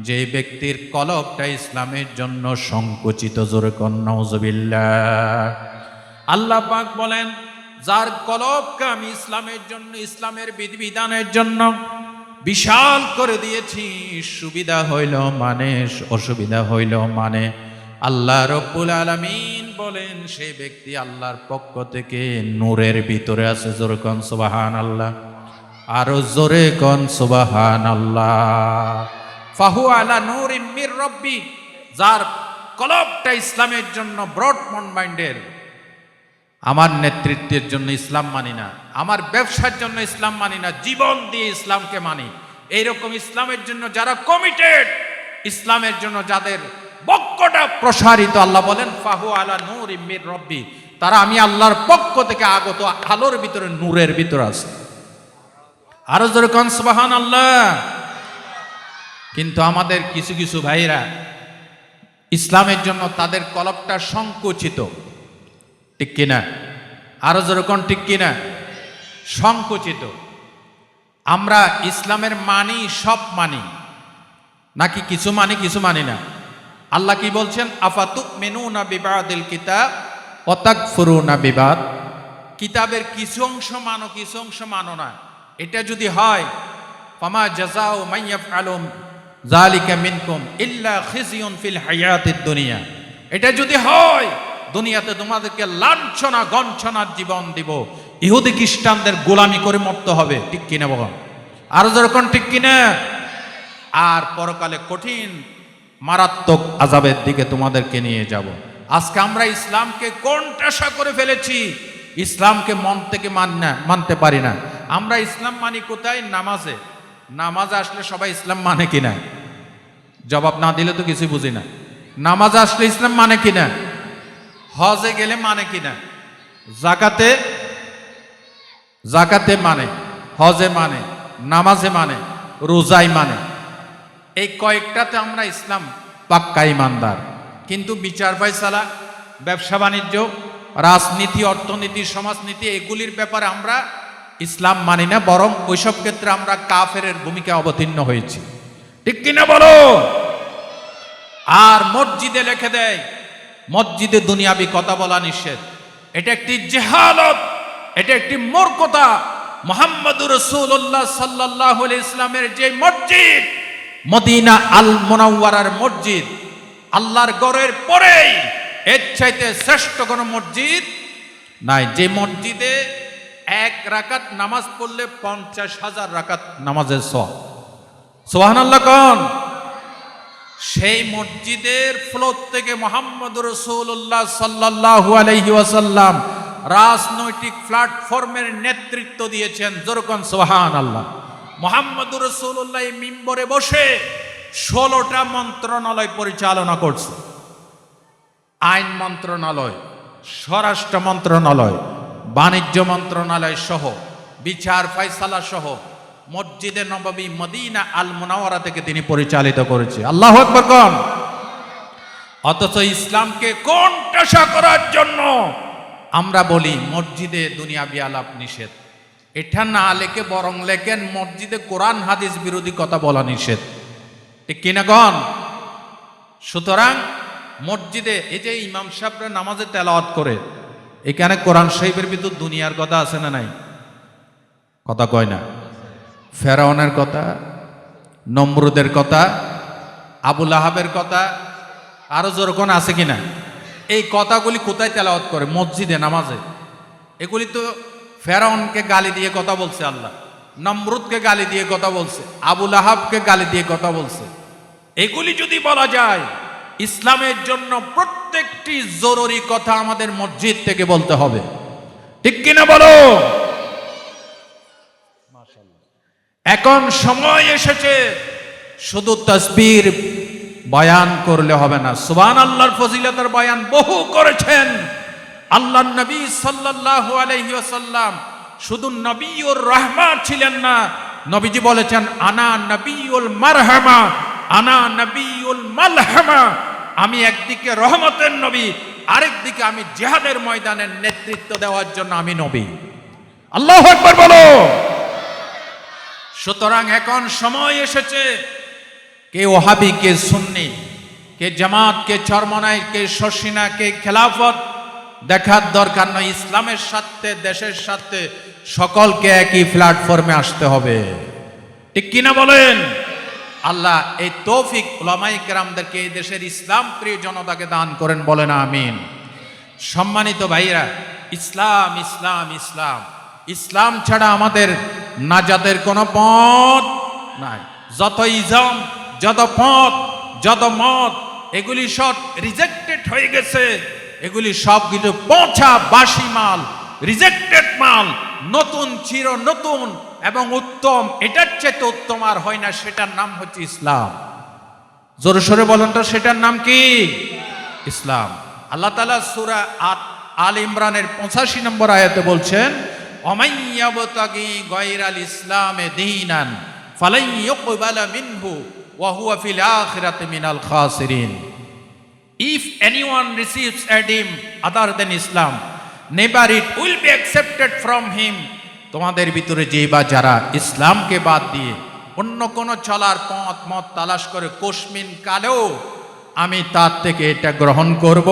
Speaker 1: যে ব্যক্তির কলবটা ইসলামের জন্য সংকুচিত। জোরে কোন নাউজুবিল্লাহ। আল্লাহ পাক বলেন, যার কলবকে আমি ইসলামের জন্য, ইসলামের বিধিবিধানের জন্য বিশাল করে দিয়েছি, সুবিধা হইল মানে, অসুবিধা হইল মানে, আল্লাহ রব্বুল আলামিন বলেন সেই ব্যক্তি আল্লাহর পক্ষ থেকে নূরের ভিতরে আছে। জোরে কোন সুবহানাল্লাহ। আরো জোরে কোন সুবহানাল্লাহ। ফাহু আলা নূরিম মির রাব্বি, যার কলবটা ইসলামের জন্য ব্রড মাইন্ডের। আমার নেতৃত্বের জন্য ইসলাম মানি না, আমার ব্যবসার জন্য ইসলাম মানি না, জীবন দিয়ে ইসলামকে মানি। এইরকম ইসলামের জন্য যারা কমিটেড, ইসলামের জন্য যাদের বক্ষটা প্রসারিত, আল্লাহ বলেন ফাহু আলা নূরিম মির রাব্বি, তারা আমি আল্লাহর পক্ষ থেকে আগত আলোর ভিতরে, নূরের ভিতরে আছে। আরো জোরে কোন সুবহানাল্লাহ। কিন্তু আমাদের কিছু কিছু ভাইরা ইসলামের জন্য তাদের কলবটা সংকুচিত, ঠিক কিনা? আরো যেরকম ঠিক কিনা? সংকুচিত। আমরা ইসলামের মানি, সব মানি নাকি কিছু মানি, কিছু মানি না? আল্লাহ কি বলছেন? আফাতুমিনুনা বিবাদিল কিতাব ওয়া তাকফুরুনা বিবাদ। কিতাবের কিছু অংশ মানো, কিছু অংশ মানো না। এটা যদি হয়, ফামা জাযাউ মান ইয়াফআলু যালিকা মিনকুম ইল্লা খিজিয়ুন ফিল হায়াতিদ দুনিয়া। এটা যদি হয়, দুনিয়াতে তোমাদেরকে লাঞ্ছনা গঞ্ছনার জীবন দিব, ইহুদি খ্রিস্টানদের গোলামি করে মরতে হবে, ঠিক কিনা বলেন? আর যেরকম ঠিক কিনা? আর পরকালে কঠিন মারাত্মক আযাবের দিকে তোমাদেরকে নিয়ে যাব। আজকে আমরা ইসলামকে কোণঠাসা করে ফেলেছি, ইসলামকে মন থেকে মানতে পারি না। আমরা ইসলাম মানি কোথায়? নামাজে। নামাজে আসলে সবাই ইসলাম মানে কিনা? জবাব না দিলে তো কিছু বুঝি না। নামাজ আসলে ইসলাম মানে কিনা, হজে গেলে মানে কিনা, জাকাতে মানে, হজে মানে, নামাজে মানে, রোজাই মানে, এই কয়েকটাতে আমরা ইসলাম পাক্কা ইমানদার। কিন্তু বিচার ফয়সালা, ব্যবসা বাণিজ্য, রাজনীতি, অর্থনীতি, সমাজনীতি, এগুলির ব্যাপারে আমরা ইসলাম মানি না, বরং ওইসব ক্ষেত্রে আমরা কাফেরের ভূমিকা অবতীর্ণ হয়েছি। ঠিক কিনা বলো? আর মসজিদে লিখে দেয় মসজিদে দুনিয়াবি কথা বলা নিষেধ। এটা একটি জেহালত, এটা একটি মূর্খতা। মুহাম্মদুর রাসূলুল্লাহ সাল্লাল্লাহু আলাইহি ইসলামের যে মসজিদ, মদিনা আল মুনাওয়ারার মসজিদ, আল্লাহর ঘরের পরেই এর চাইতে শ্রেষ্ঠ কোন মসজিদ নাই, যে মসজিদে এক রাকাত নামাজ পড়লে 50,000 রাকাত নামাজের সওয়াব। সুবহানাল্লাহ কোন? সেই মসজিদের ফ্লোর থেকে মুহাম্মদুর রাসূলুল্লাহ সাল্লাল্লাহু আলাইহি ওয়াসাল্লাম রাজনৈতিক প্ল্যাটফর্মের নেতৃত্ব দিয়েছেন। যেরকম সুবহানাল্লাহ। মুহাম্মদুর রাসূলুল্লাহ এই মিম্বরে বসে 16টা মন্ত্রণালয় পরিচালনা করছে। আইন মন্ত্রণালয়, স্বরাষ্ট্র মন্ত্রণালয়, বাণিজ্য মন্ত্রণালয় সহ, বিচার ফয়সালা সহ মসজিদে নববী মদিনা আল মুনাওয়ারা থেকে তিনি পরিচালিত করেছে। আল্লাহু আকবার কোন? অথচ ইসলামকে কোণঠাসা করার জন্য আমরা বলি মসজিদে দুনিয়াবি আলাপ নিষেধ। এটা না লেখে বরং লেখেন মসজিদে কোরআন হাদিস বিরোধী কথা বলা নিষেধ। ঠিক কিনা কোন? সুতরাং মসজিদে এই যে ইমাম সাহেবরা নামাজে তেলাওয়াত করে, এখানে কোরআন শরীফের ভিতর দুনিয়ার কথা আছে না নাই? কথা কয় না। ফেরাউনের কথা, নমরুদের কথা, আবু লাহাবের কথা, আরো যেরকম আছে কিনা? এই কথাগুলি কোথায় তেলাওয়াত করে? মসজিদে, নামাজে। এগুলি তো ফেরাউনকে গালি দিয়ে কথা বলছে আল্লাহ, নমরুদকে গালি দিয়ে কথা বলছে, আবু লাহাবকে গালি দিয়ে কথা বলছে। এগুলি যদি বলা যায়, ইসলামের জন্য প্রত্যেকটি জরুরি কথা আমাদের মসজিদ থেকে বলতে হবে। ঠিক কিনা বলো? এখন সময় এসেছে শুধু তাসবির বয়ান করলে হবে না, সুবহানাল্লাহর ফজিলতের বয়ান বহু করেছেন আল্লাহর নবী সাল্লাল্লাহু আলাইহি ওয়াসাল্লাম। শুধু নবিয়ুর রাহমা ছিলেন না, নবীজি বলেছেন আনা নবিয়ুল মারহামা, আনা নবিয়ুল মালহামা। আমি একদিকে রহমতের নবী, আরেকদিকে আমি জিহাদের ময়দানের নেতৃত্ব দেওয়ার জন্য আমি নবী। আল্লাহু আকবার বলো। সুতরাং এখন সময় এসেছে, কে ওহাবি, কে সুন্নি, কে জামাত, কে চরমনাই, কে শর্ষিনা, কে খেলাফত দেখার দরকার নয়। ইসলামের সাথে, দেশের সাথে সকলকে একই প্ল্যাটফর্মে আসতে হবে। ঠিক কিনা বলেন? আল্লাহ এই তৌফিক উলামায়ে কেরামদেরকে, এই দেশের ইসলাম প্রিয় জনতাকে দান করেন, বলেন আমিন। সম্মানিত ভাইরা, ইসলাম ইসলাম ইসলাম, ইসলাম ছাড়া আমাদের নাজাতের কোনো পথ নাই। যত ইজম, যত পথ, যত মত, এগুলি সব রিজেক্টেড হয়ে গেছে। এগুলি সব কিছু পচা বাসি মাল, রিজেক্টেড মাল। নতুন, চির নতুন এবং উত্তম, এটার চেয়ে উত্তম আর হয় না, সেটার নাম হচ্ছে ইসলাম। জোরে সোরে বলেন তো, সেটার নাম কি? ইসলাম। আল্লাহ তাআলা সূরা আল ইমরানের 85 নম্বর আয়াতে বলছেন, অমাইয়াবতাগি গায়রাল ইসলামে দীনান ফালাই ইউকবালা মিনহু ওয়া হুয়া ফিল আখিরাতি মিনাল খাসিরিন। If anyone receives at him other than Islam, never it will be accepted from him. তোমাদের ভিতরে যে বা যারা ইসলামকে বাদ দিয়ে অন্য কোন চলার পথ মত তালাশ করে, কোশমিন কালেও আমি তার থেকে এটা গ্রহণ করব।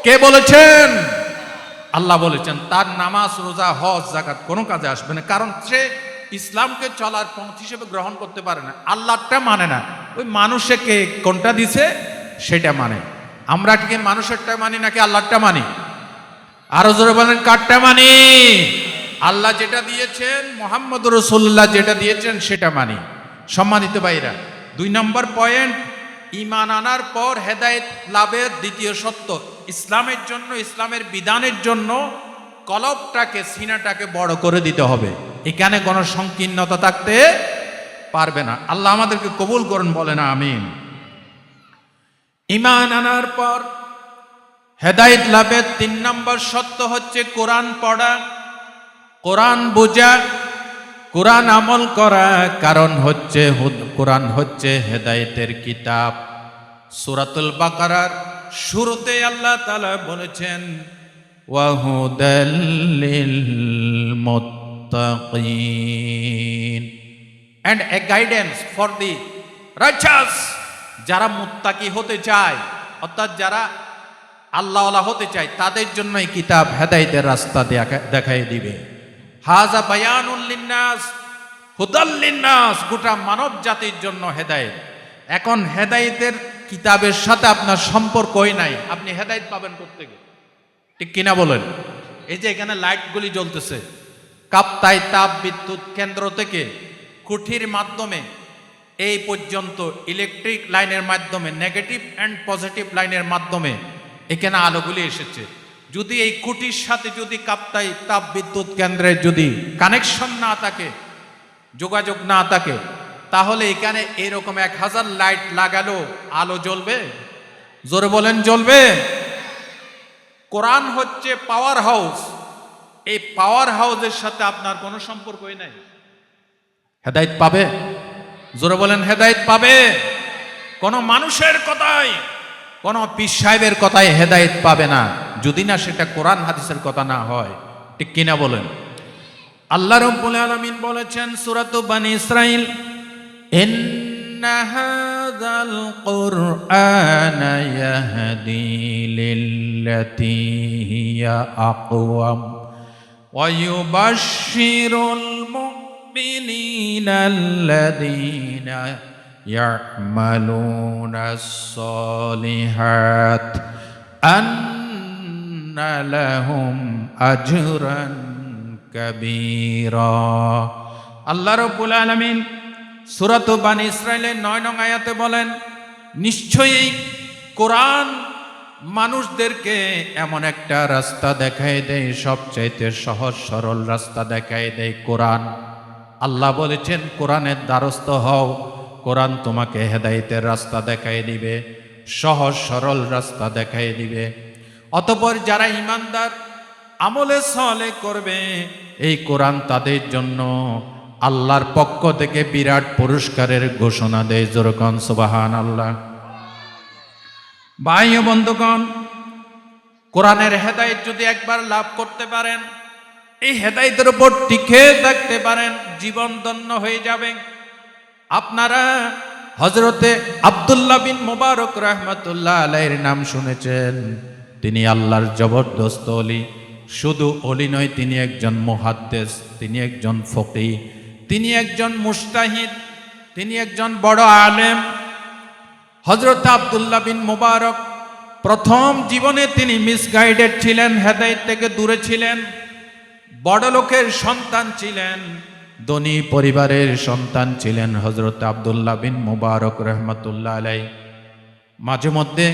Speaker 1: কে বলেছেন? আল্লাহ বলেছেন। তার নামাজ, রোজা, হজ, যাকাত কোনো কাজে আসবে না, কারণ সে ইসলামকে চলার পথ হিসেবে গ্রহণ করতে পারে না। আল্লাহটা মানে না, ওই মানুষকে কোনটা দিছে সেটা মানে। আমরা কি মানুষেরটা মানি নাকি আল্লাহটা মানি? আরো জোরে বলেন, কারটা মানি? আল্লাহ যেটা দিয়েছেন, মুহাম্মদুর রাসূলুল্লাহ যেটা দিয়েছেন সেটা মানি। সম্মানিত ভাইরা, 2 নম্বর পয়েন্ট, ঈমান আনার পর হেদায়েত লাভের দ্বিতীয় সত্য। ইসলামের জন্য, ইসলামের বিধানের জন্য কলবটাকে, সিনাটাকে বড় করে দিতে হবে। এখানে কোনো সংকীর্ণতা থাকতে পারবে না। আল্লাহ আমাদেরকে কবুল করুন, বলেন আমিন। ঈমান আনার পর হেদায়েত লাভের 3 নম্বর শর্ত হচ্ছে কোরআন পড়া, কোরআন বোঝা, কোরআন আমল করা। কারণ হচ্ছে কোরআন হচ্ছে হেদায়েতের কিতাব। সূরাতুল বাকারার শুরুতে আল্লাহ তাআলা বলেছেন ওয়া হুদাল লিল মুত্তাকিন, and a guidance for the righteous। যারা মুত্তাকি হতে চায়, অর্থাৎ যারা আল্লাহওয়ালা হতে চায়, তাদের জন্য এই কিতাব হেদায়েতের রাস্তা দেখাই দিবে। হাযা বায়ানুল লিন্নাস হুদাল লিন্নাস, গোটা মানব জাতির জন্য হেদায়েত। এখন হেদায়েতের কিতাবের সাথে আপনার সম্পর্কই নাই, আপনি হেদায়েত পাবেন কোত্থেকে? ঠিক কিনা বলেন? এই যে এখানে লাইটগুলি জ্বলতেছে, কাপ্তাই তাপ বিদ্যুৎ কেন্দ্র থেকে কুঠির মাধ্যমে এই পর্যন্ত ইলেকট্রিক লাইনের মাধ্যমে, নেগেটিভ অ্যান্ড পজিটিভ লাইনের মাধ্যমে এখানে আলোগুলি এসেছে। যদি এই কুটির সাথে যদি কাপ্তাই তাপ বিদ্যুৎ কেন্দ্রের যদি কানেকশন না থাকে, যোগাযোগ না থাকে, তাহলে এখানে এরকম 1000 লাইট লাগালো আলো জ্বলবে? জোরে বলেন, জ্বলবে? কোরআন হচ্ছে পাওয়ার হাউস, এই পাওয়ার হাউসের সাথে আপনার কোনো সম্পর্কই নাই। হেদায়েত পাবে? জোরে বলেন, হেদায়েত পাবে? কোনো মানুষের কথায়, কোনো পীর সাহেবের কথায় হেদায়েত পাবে না, যদি না সেটা কোরআন হাদিসের কথা না হয়। ঠিক কিনা বলেন? আল্লাহ রাব্বুল আলামিন বলেছেন সূরাতু বনী ইসরাঈল, ইন্না হাযাল কুরআনা ইয়াহদি লিল্লাতী হিয়া আকওয়াম ওয়া ইউবাশশিরুল মুমিনিনা আল্লাযীনা ইয়া'মালুনাস সালিহাত আন্না লাহুম আজরান কাবীরা। আল্লাহ রাব্বুল আলামিন সূরাত বনী ইসরাঈলের 9 নং আয়াতে বলেন, নিশ্চয়ই কোরআন মানুষদেরকে এমন একটা রাস্তা দেখায় দেয়, সবচাইতে সহজ সরল রাস্তা দেখায় দেয় কোরআন। আল্লাহ বলেছেন কোরআনের দ্বারস্থ হও, কোরআন তোমাকে হেদায়েতের রাস্তা দেখায় দিবে, সহজ সরল রাস্তা দেখায় দিবে। অতঃপর যারা ঈমানদার আমলে সালেহ করবে, এই কোরআন তাদের জন্য আল্লাহর পক্ষ থেকে বিরাট পুরস্কারের ঘোষণা দেয়। যেরকম সুবহানাল্লাহ। ভাই ও বন্ধুগণ, কোরআনের হেদায়েত যদি একবার লাভ করতে পারেন, এই হেদায়েতের উপর টিকে থাকতে পারেন, জীবন ধন্য হয়ে যাবে। আপনারা হযরতে আব্দুল্লাহ বিন মুবারক রাহমাতুল্লাহ আলাইহির নাম শুনেছেন। তিনি আল্লাহর জবরদস্ত ওলি। শুধু ওলি নয়, তিনি একজন মুহাদ্দিস, তিনি একজন ফকিহ, তিনি একজন মুজতাহিদ, তিনি একজন বড় আলেম। হযরত আব্দুল্লাহ বিন মুবারক প্রথম জীবনে তিনি মিসগাইডেড ছিলেন, হেদায়েত থেকে দূরে ছিলেন, বড় লোকের সন্তান ছিলেন, ধনী পরিবারের সন্তান ছিলেন হযরত আব্দুল্লাহ বিন মুবারক রাহমাতুল্লাহ আলাইহি। মাঝে মধ্যে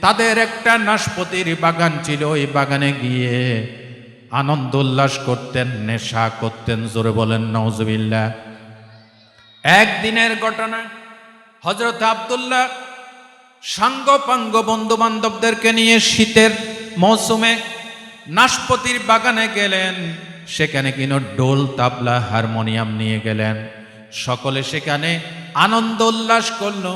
Speaker 1: তাদের একটা নাশপাতির বাগান ছিল, ওই বাগানে গিয়ে আনন্দ উল্লাস করতেন, নেশা করতেন। জোরে বলেন নাউজুবিল্লাহ। একদিনের ঘটনা, হযরত আব্দুল্লাহ সাঙ্গপাঙ্গ বন্ধু বান্ধবদেরকে নিয়ে শীতের মৌসুমে নাশপাতির বাগানে গেলেন। সেখানে কিনা ঢোল তাবলা হারমোনিয়াম নিয়ে গেলেন। সকলে সেখানে আনন্দ উল্লাস করলো।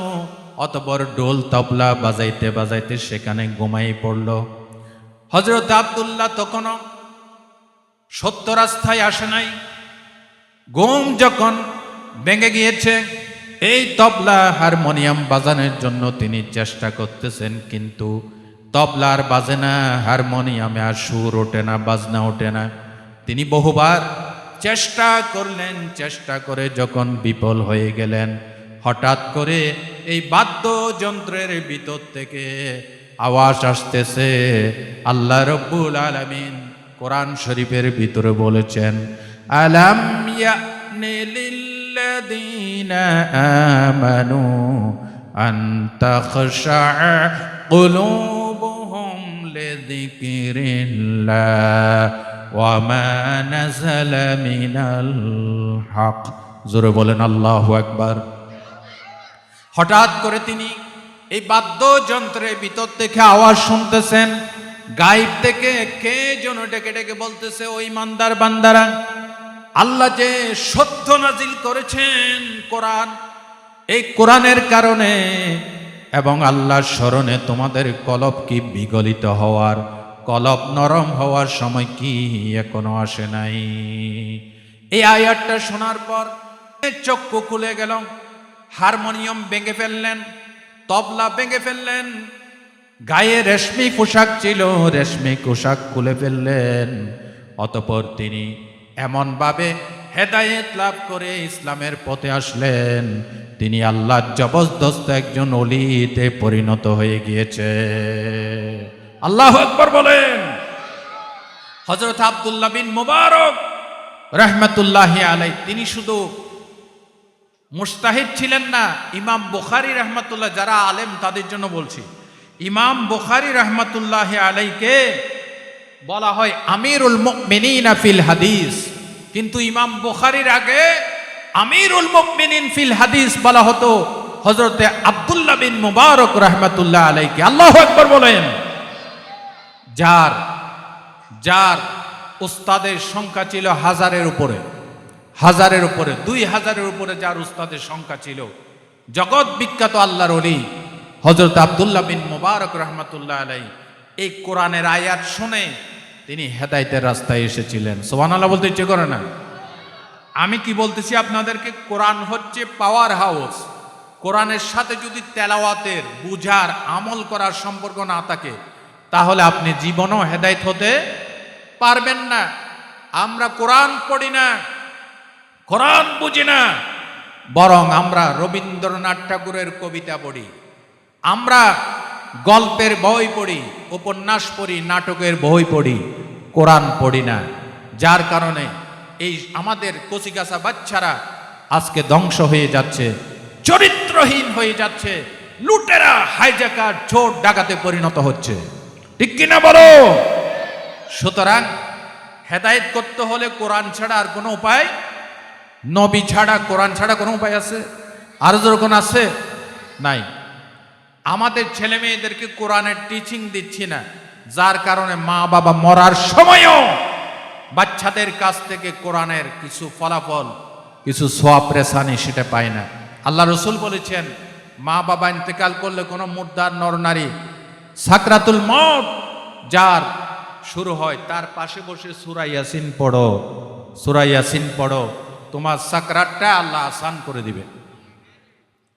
Speaker 1: অতঃপর ঢোল তবলা বাজাইতে বাজাইতে সেখানে ঘুমাই পড়ল। হযরত আব্দুল্লাহ তখনও সত্য রাস্তায় আসে নাই। ঘুম যখন ভেঙে গিয়েছে, এই তবলা হারমোনিয়াম বাজানোর জন্য তিনি চেষ্টা করতেছেন, কিন্তু তবলা আর বাজে না, হারমোনিয়ামে আর সুর ওঠে না, বাজনা ওঠে না। তিনি বহুবার চেষ্টা করলেন, চেষ্টা করে যখন বিফল হয়ে গেলেন, হঠাৎ করে এই বাদ্যযন্ত্রের ভিতর থেকে আওয়াজ আসতেছে। আল্লাহ রাব্বুল আলামিন কোরআন শরীফের ভিতরে বলেছেন, আলাম ইয়ানি লিল্লাযীনা আমানু আন তাখশা কুলুবুহুম লিযিকরিল্লাহ ওয়া মা নাযালা মিনাল হক জোরে বলেন আল্লাহু আকবার। হঠাৎ করে তিনি এই বাদ্যযন্ত্রের ভিতর থেকে আওয়াজ শুনতেছেন, গায়েব থেকে কে যেন ডেকে ডেকে বলতেছে, ওই ইমানদার বান্দারা, আল্লাহ যে সত্য নাজিল করেছেন কোরআন, এই কোরআনের কারণে এবং আল্লাহর স্মরণে তোমাদের কলব কি বিগলিত হওয়ার, কলব নরম হওয়ার সময় কি এখনো আসে নাই? এই আয়াতটা শোনার পর চক্ষু খুলে গেল, হারমোনিয়াম ভেঙে ফেললেন, তবলা ভেঙে ফেললেন, গায়ে রেশমি পোশাক ছিল, রেশমি পোশাক খুলে ফেললেন। অতঃপর তিনি এমনভাবে হেদায়েত লাভ করে ইসলামের পথে আসলেন, তিনি আল্লাহর জবরদস্ত একজন ওলিতে পরিণত হয়ে গিয়েছে। আল্লাহু আকবার বলেন। হযরত আব্দুল্লাহ বিন মুবারক রাহমাতুল্লাহি আলাইহি, তিনি শুধু মুজতাহিদ ছিলেন না, ইমাম বুখারী রাহমাতুল্লাহ, যারা আলেম তাদের জন্য বলছি, ইমাম বুখারী রাহমাতুল্লাহি আলাইহিকে বলা হয় আমিরুল মুমিনিন ফিল হাদিস, কিন্তু ইমাম বুখারীর আগে আমিরুল মুমিনিন ফিল হাদিস বলা হতো হযরত আব্দুল্লাহ বিন মুবারক রাহমাতুল্লাহ আলাইহিকে। আল্লাহু আকবার বলেন। যার যার উস্তাদের সংখ্যা ছিল হাজারের উপরে, 2000-এর উপরে যার উস্তাদের সংখ্যা ছিল, জগৎ বিখ্যাত আল্লাহর ওলি হযরত আব্দুল্লাহ বিন মুবারক রাহমাতুল্লাহ আলাইহি, এই কোরআনের আয়াত শুনে তিনি হেদায়েতের রাস্তায় এসেছিলেন। সুবহানাল্লাহ বলতে ইচ্ছে করে না? আমি কি বলতেছি আপনাদেরকে, কোরআন হচ্ছে পাওয়ার হাউস। কোরআনের সাথে যদি তেলাওয়াতের, বুঝার, আমল করার সম্পর্ক না থাকে, তাহলে আপনি জীবনও হেদায়েত হতে পারবেন না। আমরা কোরআন পড়ি না, কোরআন বুঝি না, বরং আমরা রবীন্দ্রনাথ ঠাকুরের কবিতা পড়ি, আমরা গল্পের বই পড়ি, উপন্যাস পড়ি, নাটকের বই পড়ি, কোরআন পড়ি না। যার কারণে এই আমাদের কচিকাঁচা বাচ্চারা আজকে ধ্বংস হয়ে যাচ্ছে, চরিত্রহীন হয়ে যাচ্ছে, লুটেরা, হাইজাকার, চোর ডাকাতে পরিণত হচ্ছে। ঠিক কিনা বলো? সুতরাং হেদায়েত করতে হলে কোরআন ছাড়া আর কোনো উপায়, নবী ছাড়া, কোরআন ছাড়া কোনো উপায় আছে? আর যখন আছে নাই। আমাদের ছেলে মেয়েদেরকে কোরআনের টিচিং দিচ্ছি না, যার কারণে মা বাবা মরার সময়ও বাচ্চাদের কাছ থেকে কোরআনের কিছু ফলাফল, কিছু সওয়াব রেসানি সেটা পায় না। আল্লাহ রসুল বলেছেন, মা বাবা ইন্তেকাল করলে কোনো মুর্দার নর নারী সাকরাতুল মউত যার শুরু হয়, তার পাশে বসে সূরা ইয়াসিন পড়ো, সূরা ইয়াসিন পড়ো, তোমার সাকরাতটা আল্লাহ আসান করে দিবে।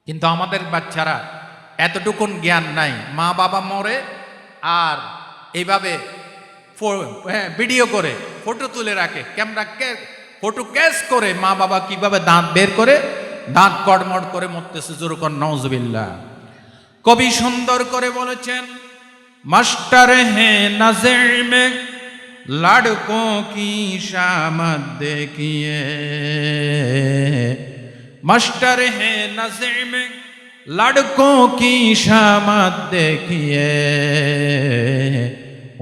Speaker 1: কিন্তু আমাদের বাচ্চারা এতটুকুন জ্ঞান নাই, মা বাবা মরে আর এইভাবে ভিডিও করে ফটো তুলে রাখে, ক্যামেরা ফটো ক্যাচ করে মা বাবা কিভাবে দাঁত বের করে, দাঁত কড়মড় করে মরতেছে। জোরকর নাউজুবিল্লাহ। কবি সুন্দর করে বলেছেন, মাস্টার হে নজর মে লড়কো কি শামত দেখিয়ে, মাস্টার হে নজর মে लड़कों की शामत देखिए,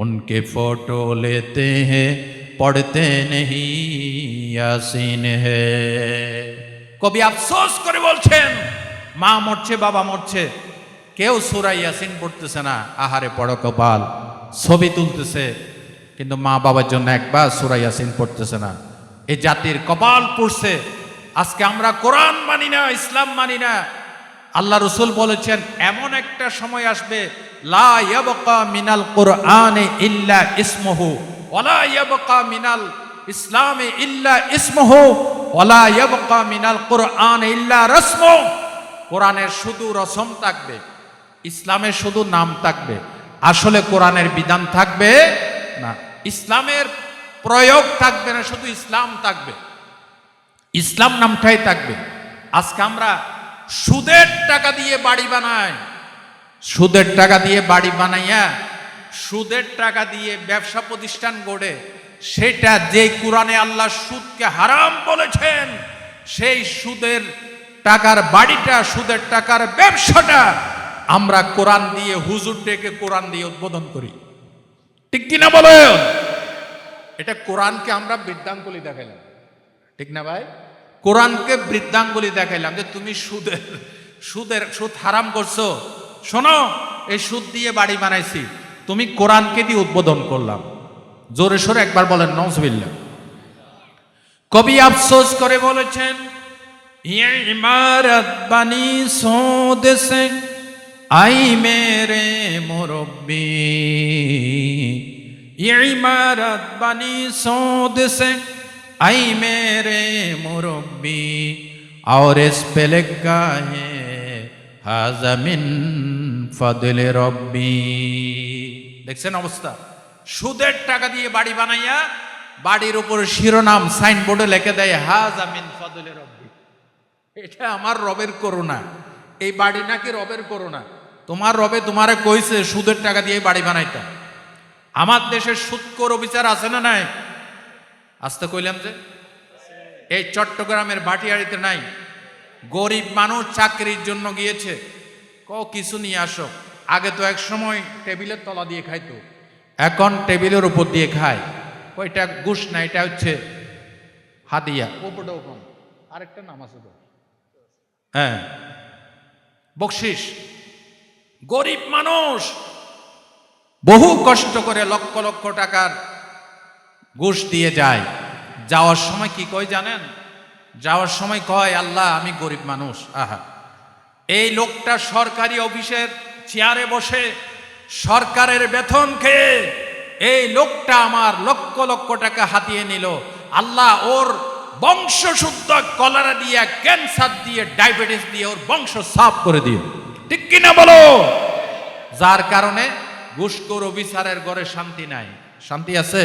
Speaker 1: उनके फोटो लेते हैं पढ़ते नहीं यासीन है। কবি আফসোস করে বলছেন, মা মরছে, বাবা মরছে, কেউ সূরা ইয়াসিন পড়তেছে না। আহারে পড়ো কপাল, ছবি তুলতেছে কিন্তু মা বাবার জন্য একবার সূরা ইয়াসিন পড়তেছে না। এই জাতির কপাল পুড়ছে। আজকে আমরা কোরআন মানি না, ইসলাম মানি না। আল্লাহ রসুল বলেছেন, এমন একটা সময় আসবে, লা ইয়াবকা মিনাল কুরআনে ইল্লা ইসমুহু ওয়ালা ইয়াবকা মিনাল ইসলামে ইল্লা ইসমুহু ওয়ালা ইয়াবকা মিনাল কুরআনে ইল্লা রাসমু। কোরআনের শুধু রসম থাকবে, ইসলামের শুধু নাম থাকবে, আসলে কোরআনের বিধান থাকবে না, ইসলামের প্রয়োগ থাকবে না, শুধু ইসলাম থাকবে, ইসলাম নামটাই থাকবে। আজকে আমরা সুদের টাকা দিয়ে বাড়ি বানাই, সুদের টাকা দিয়ে বাড়ি বানাইয়া, সুদের টাকা দিয়ে ব্যবসা প্রতিষ্ঠান গড়ে, সেটা যে কোরআনে আল্লাহ সুদকে হারাম বলেছেন, সেই সুদের টাকার বাড়িটা, সুদের টাকার ব্যবসাটা আমরা কোরআন দিয়ে, হুজুর ডেকে কোরআন দিয়ে উদ্বোধন করি। ঠিক কিনা বলেন? এটা কোরআনকে আমরা বৃদ্ধাঙ্গুলি দেখাইলাম, ঠিক না ভাই? কোরআনকে বৃদ্ধাঙ্গুলি দেখাইলাম যে তুমি সুদ হারাম করছো, শোনো এই সুদ দিয়ে বাড়ি বানাইছি, তুমি কোরআনকে দিয়ে উদ্বোধন করলাম। জোরে সোরে একবার বলেন নাউজুবিল্লাহ। কবি আফসোস করে বলেছেন, ये इमारत बनी सोद से आई मेरे मुरब्बी, ये इमारत बनी सोद से आई मेरे मुरब्बी, और इस पे लिखा है हाज़ा मिन फदल रब्बी। দেখছেন অবস্থা, সুদের টাকা দিয়ে বাড়ি বানাইয়া বাড়ির উপর শিরোনাম সাইনবোর্ডে লিখে দেয় হাযা মিন ফদলে রব্বি। এটা আমার রবের করুণা, এই বাড়ি নাকি রবের করুণা। তোমার রবে তোমারে কইছে সুদের টাকা দিয়ে বাড়ি বানাইতা। আমার দেশে সুদখোর অফিসার আছে না নাই? আস্তে কইলাম যে এই চট্টগ্রামের ভাটিয়াড়িতে নাই? গরিব মানুষ চাকরির জন্য গিয়েছে, কিছু নিয়ে আসো। আগে তো এক সময় টেবিলের তলা দিয়ে খাইতো, এখন টেবিলের উপর দিয়ে খায়। ওইটা ঘুষ না, এটা হচ্ছে হাদিয়া। ওপরটাও কম, আরেকটা নাম আছে তো, হ্যাঁ বকশিস। গরিব মানুষ বহু কষ্ট করে লক্ষ লক্ষ টাকার ঘুষ দিয়ে যায়। যাওয়ার সময় কি কয় জানেন? যাওয়ার সময় কয়, আল্লাহ আমি গরিব মানুষ। আহা, এই লোকটা সরকারি অফিসের চেয়ারে বসে সরকারের বেতন খেয়ে এই লোকটা আমার লক্ষ লক্ষ টাকা হাতিয়ে নিল। আল্লাহ ওর বংশ শুদ্ধ কলেরা দিয়ে, ক্যান্সার দিয়ে, ডায়াবেটিস দিয়ে ওর বংশ সাফ করে দিও। ঠিক কিনা বলো? যার কারণে ঘুষখোর অফিসারের ঘরে শান্তি নাই। শান্তি আছে?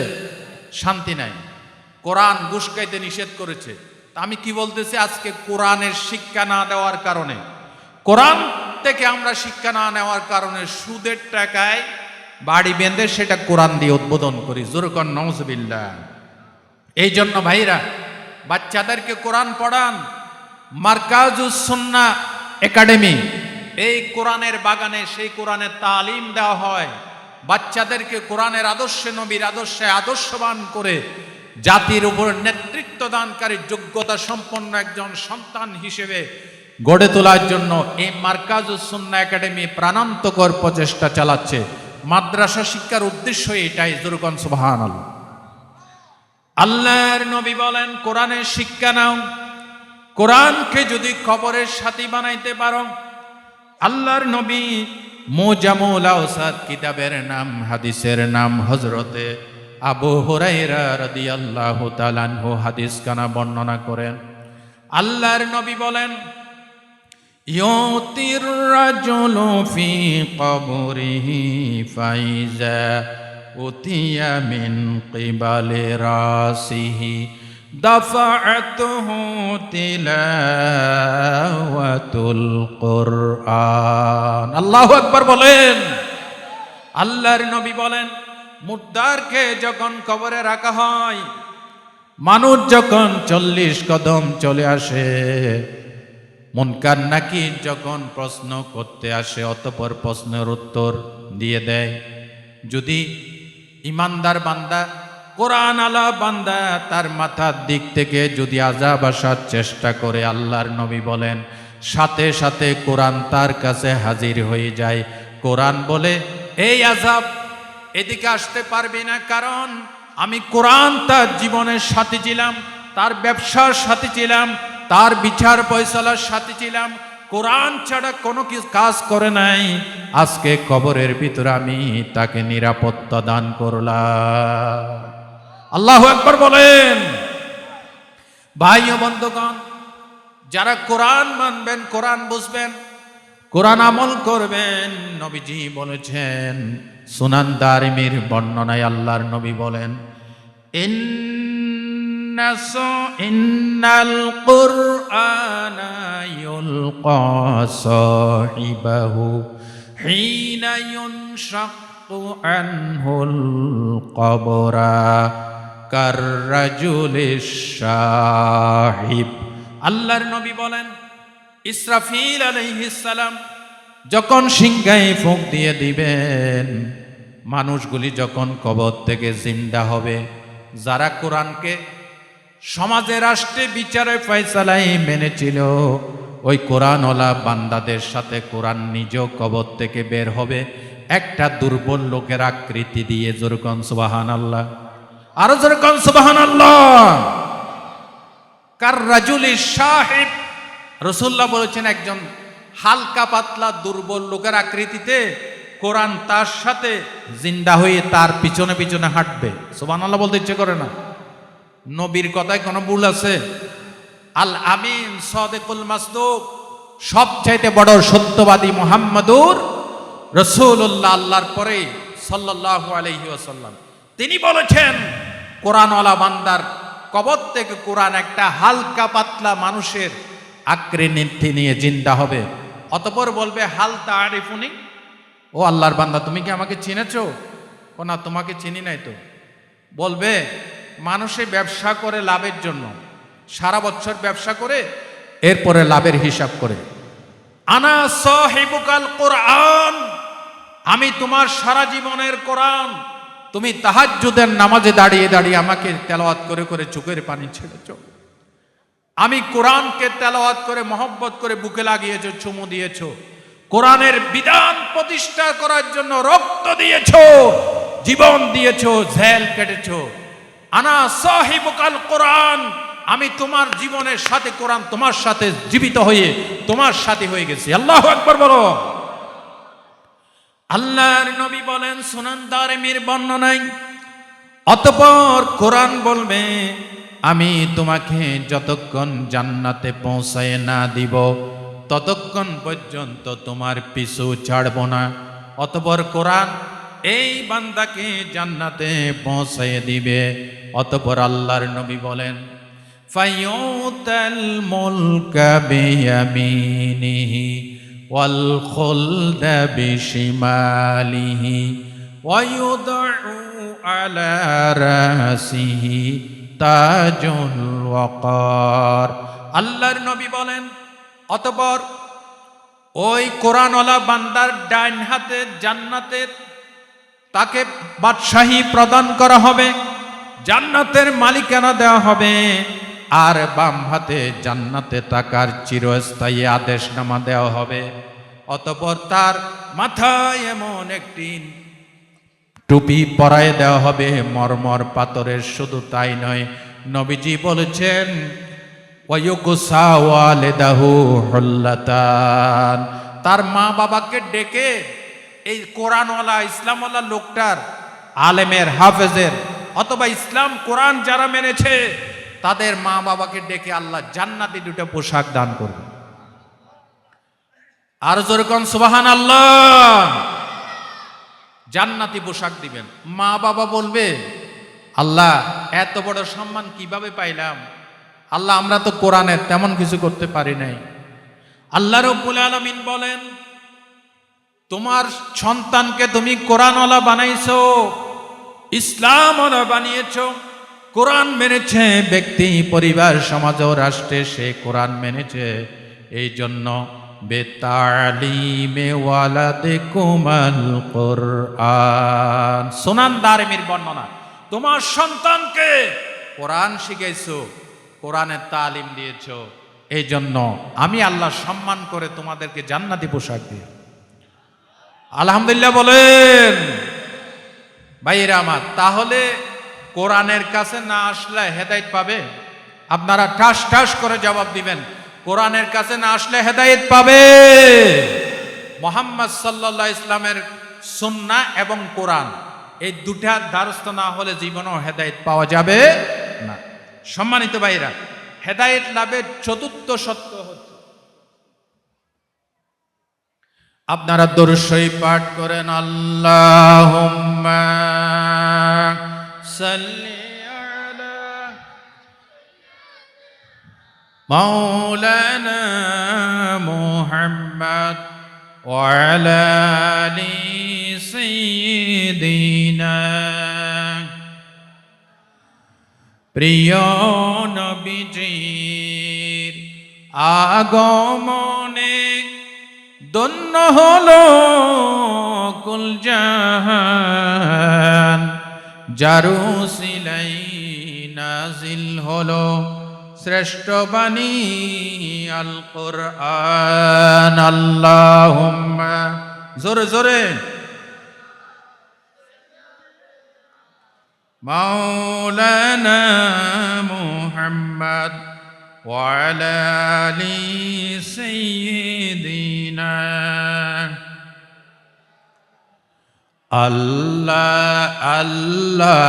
Speaker 1: শান্তি নাই। কোরআন ঘুষ খাইতে নিষেধ করেছে। আমি কি বলতেছি, আজকে কোরআনের শিক্ষা না দেওয়ার কারণে, কোরআন থেকে আমরা শিক্ষা না নেওয়ার কারণে সুদের টাকায় বাড়ি বেঁধে সেটা কোরআন দিয়ে উদ্বোধন করি। জোরকন নাউজুবিল্লাহ। এই জন্য ভাইরা, বাচ্চাদেরকে কোরআন পড়ান। মারকাজুস সুন্নাহ একাডেমি, এই কোরআনের বাগানে সেই কোরআনের তালিম দেওয়া হয়। বাচ্চাদেরকে কোরআনের আদর্শে, নবীর আদর্শে আদর্শবান করে জাতির উপর নেতৃত্ব দানকারী যোগ্যতা সম্পন্ন একজন সন্তান হিসেবে গড়ে তোলার জন্য এই মারকাজুস সুন্নাহ একাডেমি প্রাণান্তকর প্রচেষ্টা চালাচ্ছে। মাদ্রাসা শিক্ষার উদ্দেশ্য এটাই। জোরকন সুবহানাল্লাহ। আল্লাহর নবী বলেন, কোরআনের শিক্ষা নাও। কোরআনকে যদি কবরের সাথী বানাইতে পারো, আল্লাহর নবী মুজামুল আওসাত কিতাবের নাম, হাদিসের নাম হযরতে আবু হুরায়রা রাদিয়াল্লাহু তাআলা আনহু হাদিস কানা বর্ণনা করেন। আল্লাহর নবী বলেন, ইউতির রাজুলু ফি কবরিহি ফাইজা উতিয়া মিন কিবালি রাসিহি দাফাআতুহু তিলাওয়াতুল কুরআন। আল্লাহু আকবার বলেন। আল্লাহর নবী বলেন, মুর্দারকে যখন কবরে রাখা হয়, মানুষ যখন 40 কদম চলে আসে, মুনকার নাকির যখন প্রশ্ন করতে আসে, অতঃপর প্রশ্নের উত্তর দিয়ে দেয়। যদি ইমানদার বান্দা, কোরআন আলা বান্দা, তার মাথার দিক থেকে যদি আযাব আসার চেষ্টা করে, আল্লাহর নবী বলেন সাথে সাথে কোরআন তার কাছে হাজির হয়ে যায়। কোরআন বলে, এই আযাব এদিকে আসতে পারবি না, কারণ আমি কোরআন তার জীবনের সাথী ছিলাম, তার ব্যবসার সাথী ছিলাম, তার বিচার ফয়সালার সাথী ছিলাম। কোরআন ছাড়া কোনো কাজ করে নাই। আজকে কবরের ভিতরে আমি তাকে নিরাপত্তা দান করলাম। আল্লাহু আকবার বলেন। ভাই ও বন্ধুগণ, যারা কোরআন মানবেন, কোরআন বুঝবেন, কোরআন আমল করবেন, নবীজি বলেছেন, সুনান দারিমির বর্ণনায় আল্লাহর নবী বলেন, ইন্নাল কুরআনা ইউলকা সাহিবাহু হিনা ইউনশাক্কু আনহুল কবরা কাররাজুলিশ শাহিব। আল্লাহর নবী বলেন, ইসরাফিল আলাইহিস সালাম যখন সিংহায় ফুঁক দিয়ে দিবেন, মানুষগুলি যখন কবর থেকে জিন্দা হবে, যারা কোরআনকে সমাজে, রাষ্ট্রে, বিচারে, ফয়সালায় মেনেছিল, ওই কোরআনওয়ালা বান্দাদের সাথে কোরআন নিজেও কবর থেকে বের হবে একটা দুর্বল লোকের আকৃতি দিয়ে। জোরকন সুবহানাল্লাহ, আরো জোরকন সুবহানাল্লাহ। কার রাজুলি সাহেব, রাসূলুল্লাহ বলেছেন একজন হালকা পাতলা দুর্বল লোকের আকৃতিতে কোরআন তার সাথে জিন্দা হয়ে তার পিছনে পিছনে হাঁটবে। সুবহানাল্লাহ বলতে ইচ্ছে করে না? নবীর কথায় কোনো ভুল আছে? আল আমিন সাদিকুল মাসদুক, সবচাইতে বড় সত্যবাদী মুহাম্মাদুর রাসূলুল্লাহ, আল্লাহর পরে সাল্লাল্লাহু আলাইহি ওয়াসাল্লাম, তিনি বলেছেন কোরআনওয়ালা বান্দার কবর থেকে কোরআন একটা হালকা পাতলা মানুষের আকৃতি নিয়ে জিন্দা হবে। অতঃপর বলবে, হাল তারিফুনি, ও আল্লাহর বান্দা তুমি কি আমাকে চিনেছো? ও না, তোমাকে চিনি নাই তো। বলবে, মানুষে ব্যবসা করে লাভের জন্য, সারা বছর ব্যবসা করে এরপরে লাভের হিসাব করে। আনা সাহিবুকাল কোরআন, আমি তোমার সারা জীবনের কোরআন। তুমি তাহাজ্জুদের নামাজে দাঁড়িয়ে দাঁড়িয়ে আমাকে তেলাওয়াত করে করে চোখের পানি ছেড়েছো। আমি কোরআনকে তেলাওয়াত করে মহব্বত করে বুকে লাগিয়েছো, চুমু দিয়েছো। কোরআনের বিধান প্রতিষ্ঠা করার জন্য রক্ত দিয়েছো, জীবন দিয়েছো, ঝেল কেটেছো। আনা সাহিবুকাল কোরআন, আমি তোমার জীবনের সাথে কোরআন তোমার সাথে জীবিত হয়ে তোমার সাথে হয়ে গেছি। আল্লাহু আকবার বলো। আল্লাহর নবী বলেন সুনান দারিমির বর্ণনায়, অতঃপর কোরআন বলবে, আমি তোমাকে যতক্ষণ জান্নাতে পৌঁছায় না দিব ততক্ষণ পর্যন্ত তোমার পিছু ছাড়ব না। অতঃপর কোরআন এই বান্দাকে জান্নাতে পৌঁছায় দিবে। অতঃপর আল্লাহর নবী বলেন, ফায়ুতাল মুলকা বিয়ামিনিহি ওয়াল খুলদা বিশিমালিহি ওয়া ইউদউ আলা রাসিহি তাজুল ওয়াকার। আল্লাহর নবী বলেন, অতঃপর ওই কোরআনওয়ালা বান্দার ডাইন হাতে জান্নাতে তাকে বাদশাহী প্রদান করা হবে, জান্নাতের মালিকানা দেওয়া হবে, আর বাম হাতে জান্নাতে তাকার চিরস্থায়ী আদেশনামা দেওয়া হবে। অতঃপর তার মাথায় এমন একটি টুপি পরায় দেওয়া হবে মরমর পাথরের। শুধু তাই নয়, নবীজি বলেছেন, ওয়ায়ুকুসা ওয়ালিদাহু হুল্লাতান, তার মা বাবাকে ডেকে এই কোরআনওয়ালা ইসলামওয়ালা লোকটার, আলেমের, হাফেজের অথবা ইসলাম কোরআন যারা মেনেছে তাদের মা বাবাকে ডেকে আল্লাহ জান্নাতি দুটো পোশাক দান করবে। আর যেরকম সুবহানাল্লাহ, জান্নাতি পোশাক দিবেন। মা বাবা বলবে, আল্লাহ এত বড় সম্মান কিভাবে পাইলাম? আল্লাহ আমরা তো কোরআনের তেমন কিছু করতে পারি নাই। আল্লাহ রাব্বুল আলামিন বলেন, তোমার সন্তানকে তুমি কোরআনওয়ালা বানাইছো, ইসলামওয়ালা বানিয়েছো। কোরআন মেনেছে ব্যক্তি, পরিবার, সমাজ ও রাষ্ট্রে সে কোরআন মেনেছে। এই জন্য বেতালিমে ওয়ালাদিকুমাল কোরআন, সুনান দারিমির বর্ণনা, তোমার সন্তানকে কোরআন শিখাইছো, কোরআনের তালিম দিয়েছো। এই জন্য আমি আল্লাহ সম্মান করে তোমাদেরকে জান্নাতি পোশাক দিই। আলহামদুলিল্লাহ বলেন। ভাইরা আমার, তাহলে কোরআনের কাছে না আসলে হেদায়েত পাবে? আপনারা ঠাস ঠাস করে জবাব দিবেন, কোরআনের কাছে না আসলে হেদায়েত পাবে? মুহাম্মদ সাল্লাল্লাহু ইসলামের সুন্নাহ এবং কোরআন, এই দুটা দ্বারস্থ না হলে জীবনেও হেদায়েত পাওয়া যাবে না। সম্মানিত ভাইরা, হেদায়েত লাভের চতুর্থ সত্য হচ্ছে, আপনারা দরুদ শরীফ পাঠ করেন, আল্লাহুম্মা সাল্লি আলা মাওলানা মুহাম্মদ ওয়া আলা আলি সাইয়্যিদিনা। প্রিয় নবীজির আগমনে ধন্য হলো কুল জাহান, যার উসিলাই নাজিল হলো শ্রেষ্ঠ বাণী আল কোরআন। আল্লাহুম্মা, জোরে জোরে, মাওলানা মুহাম্মদ ওয়া আলা আলি সাইয়্যিদিনা। আল্লাহ আল্লাহ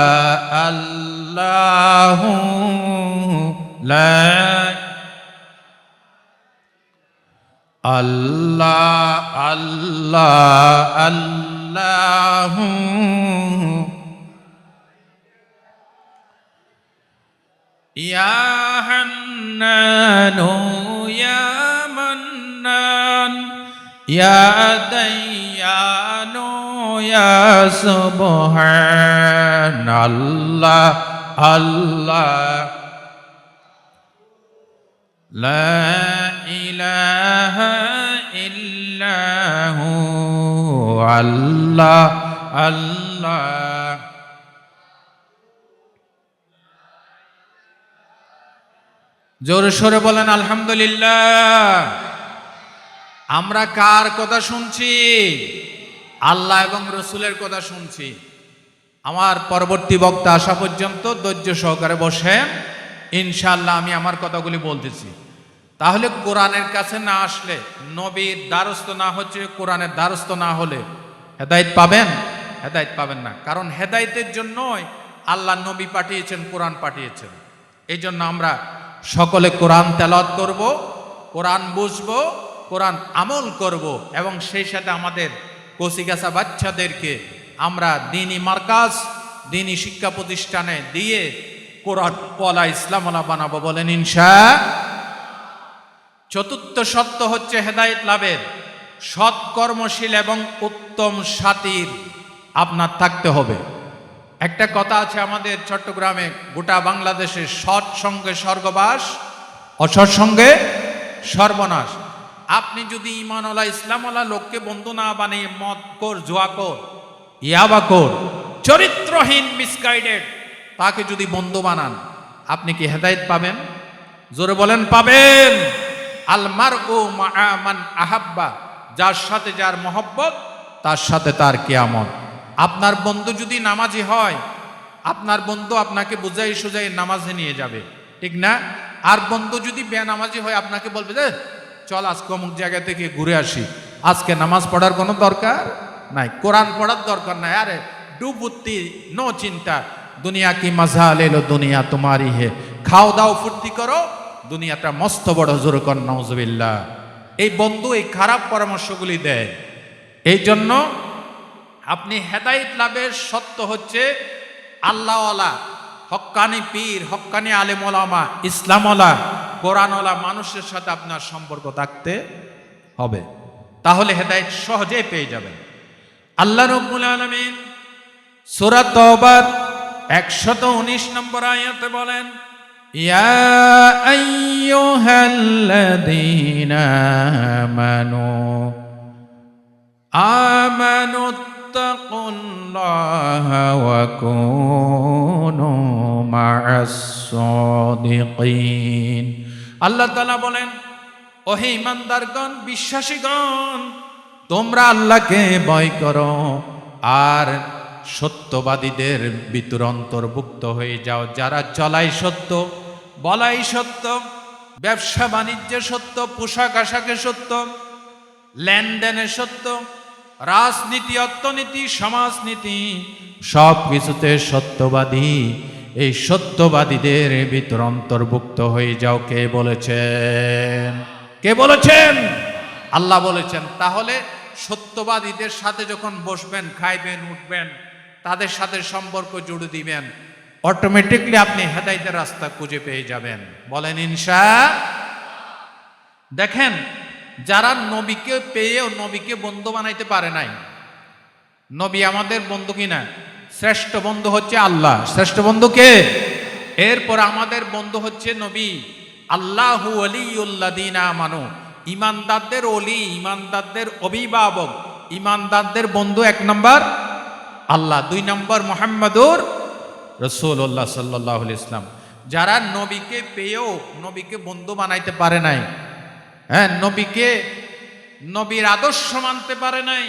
Speaker 1: আল্লাহু লা, আল্লাহ আল্লাহ আল্লাহু, ইয়া হান্নানু ইয়া মান্নান ইয়া দাইয়ানু ইয়া সুবহান। আল্লাহ আল্লাহ লা ইলাহা ইল্লাহু, আল্লাহ আল্লাহ। জোরে সোরে বলেন আলহামদুলিল্লাহ। আমরা কার কথা শুনছি? আল্লাহ এবং রসুলের কথা শুনছি। আমার পরবর্তী বক্তা আসা পর্যন্ত ধৈর্য সহকারে বসেন, ইনশাআল্লাহ আমি আমার কথাগুলি বলতেছি। তাহলে কোরআনের কাছে না আসলে, নবীর দ্বারস্থ না হচ্ছে, কোরআনের দ্বারস্থ না হলে হেদায়েত পাবেন? হেদায়েত পাবেন না। কারণ হেদায়েতের জন্যই আল্লাহ নবী পাঠিয়েছেন, কোরআন পাঠিয়েছেন। এই জন্য আমরা সকলে কোরআন তেলাওয়াত করব, কোরআন বুঝবো, কোরআন আমল করব, এবং সেই সাথে আমাদের কচিকাঁচা বাচ্চাদেরকে আমরা দ্বীনি মার্কাজ, দ্বীনি শিক্ষা প্রতিষ্ঠানে দিয়ে কোরআন ওয়ালা ইসলামওয়ালা বানাবো। বলেন ইনশাআল্লাহ। চতুর্থ সত্য হচ্ছে হেদায়েত লাভের সৎকর্মশীল এবং উত্তম সাথীর আপনার থাকতে হবে। একটা কথা আছে আমাদের চট্টগ্রামে, গোটা বাংলাদেশে, সৎ সঙ্গে স্বর্গবাস, অসৎ সঙ্গে সর্বনাশ। আপনি যদি ঈমানওয়ালা ইসলামওয়ালা লোককে বন্ধু না বানিয়ে মদখোর, জুয়াখোর, ইয়াবাখোর, চরিত্রহীন, মিসগাইডেড তাকে যদি বন্ধু বানান, আপনি কি হেদায়েত পাবেন? জোরে বলেন পাবেন। আল মারউ মাআ মান আহাব্বা, যার সাথে যার মহব্বত তার সাথে তার কিয়ামত। আপনার বন্ধু যদি নামাজি হয়, আপনার বন্ধু আপনাকে বুঝাই সুজাই নামাজে নিয়ে যাবে, ঠিক না? আর বন্ধু যদি বেনামাজি হয়, আপনাকে বলবে যে চল আজকে অমুক জায়গা থেকে ঘুরে আসি, আজকে নামাজ পড়ার কোনো দরকার নাই, কোরআন পড়ার দরকার নাই, আরে ডুবুত্তি, নো চিন্তা, দুনিয়া কি মজা লেলো, দুনিয়া তোমারই হে, খাও দাও ফুর্তি করো, দুনিয়াটা মস্ত বড়, জোর কর নাউজুবিল্লাহ। এই বন্ধু এই খারাপ পরামর্শগুলি দেয়। এই জন্য আপনি হেদায়েত লাভের সত্য হচ্ছে আল্লাহওয়ালা, হক্কানি পীর, হক্কানি আলেম ওলামা, ইসলামওয়ালা, কোরআনওয়ালা মানুষের সাথে আপনার সম্পর্ক থাকতে হবে। তাহলে হেদায়েত সহজেই পেয়ে যাবেন। আল্লাহ রাব্বুল আলামিন সূরা তাওবার 119 নম্বর আয়াতে বলেন, ইয়া আইয়ুহাল্লাযীনা আমানু তাকুল্লাহা ওয়া কুনু মা'আস সাদিকিন। আল্লাহ তাআলা বলেন, ওহে ঈমানদারগণ, বিশ্বাসীগণ, তোমরা আল্লাহকে ভয় করো আর সত্যবাদীদের ভিতর অন্তর্ভুক্ত হয়ে যাও, যারা চলাই সত্য, বলাই সত্য, ব্যবসা বাণিজ্যে সত্য, পোশাক আশাকে সত্য, লেনদেনে সত্য, রাজনীতি, অর্থনীতি, সমাজনীতি, সব কিছুতে সত্যবাদী। এই সত্যবাদীদের ভিতর অন্তর্ভুক্ত হয়ে যাও। কে বলেছেন? কে বলেছেন? আল্লাহ বলেছেন। তাহলে সত্যবাদীদের সাথে যখন বসবেন, খাইবেন, উঠবেন, তাদের সাথে সম্পর্ক জুড়ে দিবেন, অটোমেটিকলি আপনি হেদায়েতের রাস্তা খুঁজে পেয়ে যাবেন। বলেন ইনশাআল্লাহ। দেখেন, যারা নবীকে পেয়েও নবীকে বন্ধু বানাইতে পারে নাই, নবী আমাদের বন্ধু কিনা? শ্রেষ্ঠ বন্ধু হচ্ছে আল্লাহ। শ্রেষ্ঠ বন্ধু কে? এরপর আমাদের বন্ধু হচ্ছে নবী। আল্লাহু ওয়ালিউল্লাযীনা আমানু, ঈমানদারদের ওলি, ঈমানদারদের অভিভাবক, ঈমানদারদের বন্ধু 1 নম্বর আল্লাহ, 2 নম্বর মুহাম্মাদুর রাসূলুল্লাহ সাল্লাল্লাহু আলাইহি ওয়াসাল্লাম, যারা নবীকে পেয়েও নবীকে বন্ধু বানাইতে পারে নাই, হ্যাঁ, নবীর আদর্শ মানতে পারে নাই,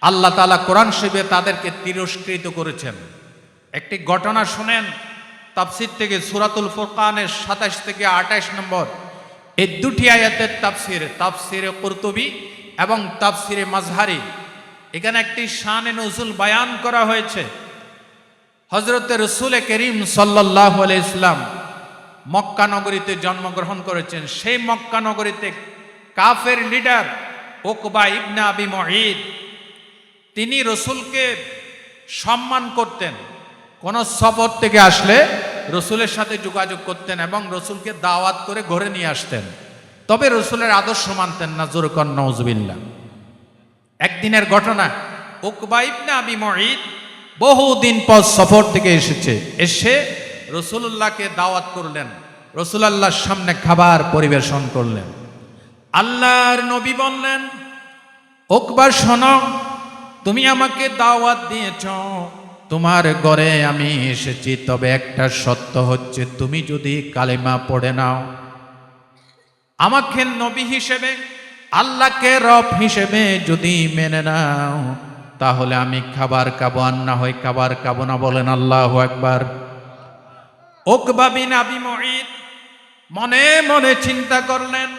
Speaker 1: আল্লাহ তাআলা কোরআন শরীফে তাদেরকে তিরস্কৃত করেছেন। একটি ঘটনা শুনেন তাফসীর থেকে, সূরাতুল ফুরকানের 27 থেকে 28 নম্বর এই দুটি আয়াতের তাফসিরে কুরতুবী এবং তাফসিরে মাজহারি। এখানে একটি শানে নুজুল বয়ান করা হয়েছে। হযরত রাসূল করিম সাল্লাল্লাহু আলাইহি ইসলাম মক্কা নগরীতে জন্মগ্রহণ করেছেন। সেই মক্কা নগরীতে কাফের লিডার উকবা ইবনে আবি মুঈদ, তিনি রসুলকে সম্মান করতেন। কোন সফর থেকে আসলে রসুলের সাথে যোগাযোগ করতেন এবং রসুলকে দাওয়াত করে ঘরে নিয়ে আসতেন, তবে রসুলের আদর্শ মানতেন না। জোরে কর নাউজুবিল্লাহ। একদিনের ঘটনা, উকবা ইবনে আবি মুঈদ বহুদিন পর সফর থেকে এসে রসুলুল্লাহকে দাওয়াত করলেন, রসুলাল্লাহর সামনে খাবার পরিবেশন করলেন। আল্লাহর নবী বললেন, উকবা শোনো, তুমি আমাকে দাওয়াত দিয়েছ, তোমার ঘরে আমি এসেছি, তবে একটা সত্য হচ্ছে, তুমি যদি কালেমা পড়ে নাও, আমাকে নবী হিসেবে, আল্লাহকে রব হিসেবে যদি মেনে নাও, তাহলে আমি খাবার খাবো, আর না হয় খাবার খাবো না। বলেন আল্লাহু আকবার। উকবা বিন আবি মুঈদ মনে মনে চিন্তা করলেন,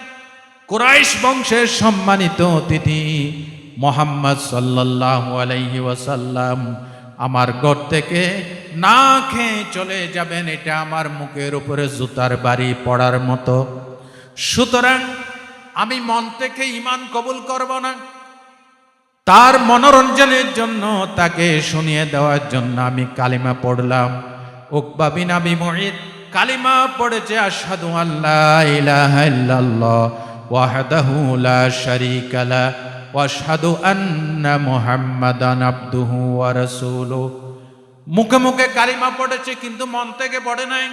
Speaker 1: কুরাইশ বংশের সম্মানিত অতিথি মুহাম্মদ সাল্লাল্লাহু আলাইহি ওয়াসাল্লাম আমার ঘর থেকে না খেয়ে চলে যাবেন, এটা আমার মুখের উপরে জুতার বাড়ি পড়ার মতো। সুতরাং আমি মন থেকে ঈমান কবুল করব না। তার মনোরঞ্জনের জন্য, তাকে শুনিয়ে দেওয়ার জন্য আমি কালিমা পড়লাম। উকবা বিন আবি মুঈদ কালিমা পড়েছে, আশহাদু আল্লা ইলাহা ইল্লাল্লাহ ওয়াহদাহু লা শারীকা লা ওয়া আশহাদু আন্না মুহাম্মাদান আবদুহু ওয়া রাসূলুহু। মুখে মুখে কালিমা পড়েছে, কিন্তু মন থেকে পড়ে নাই।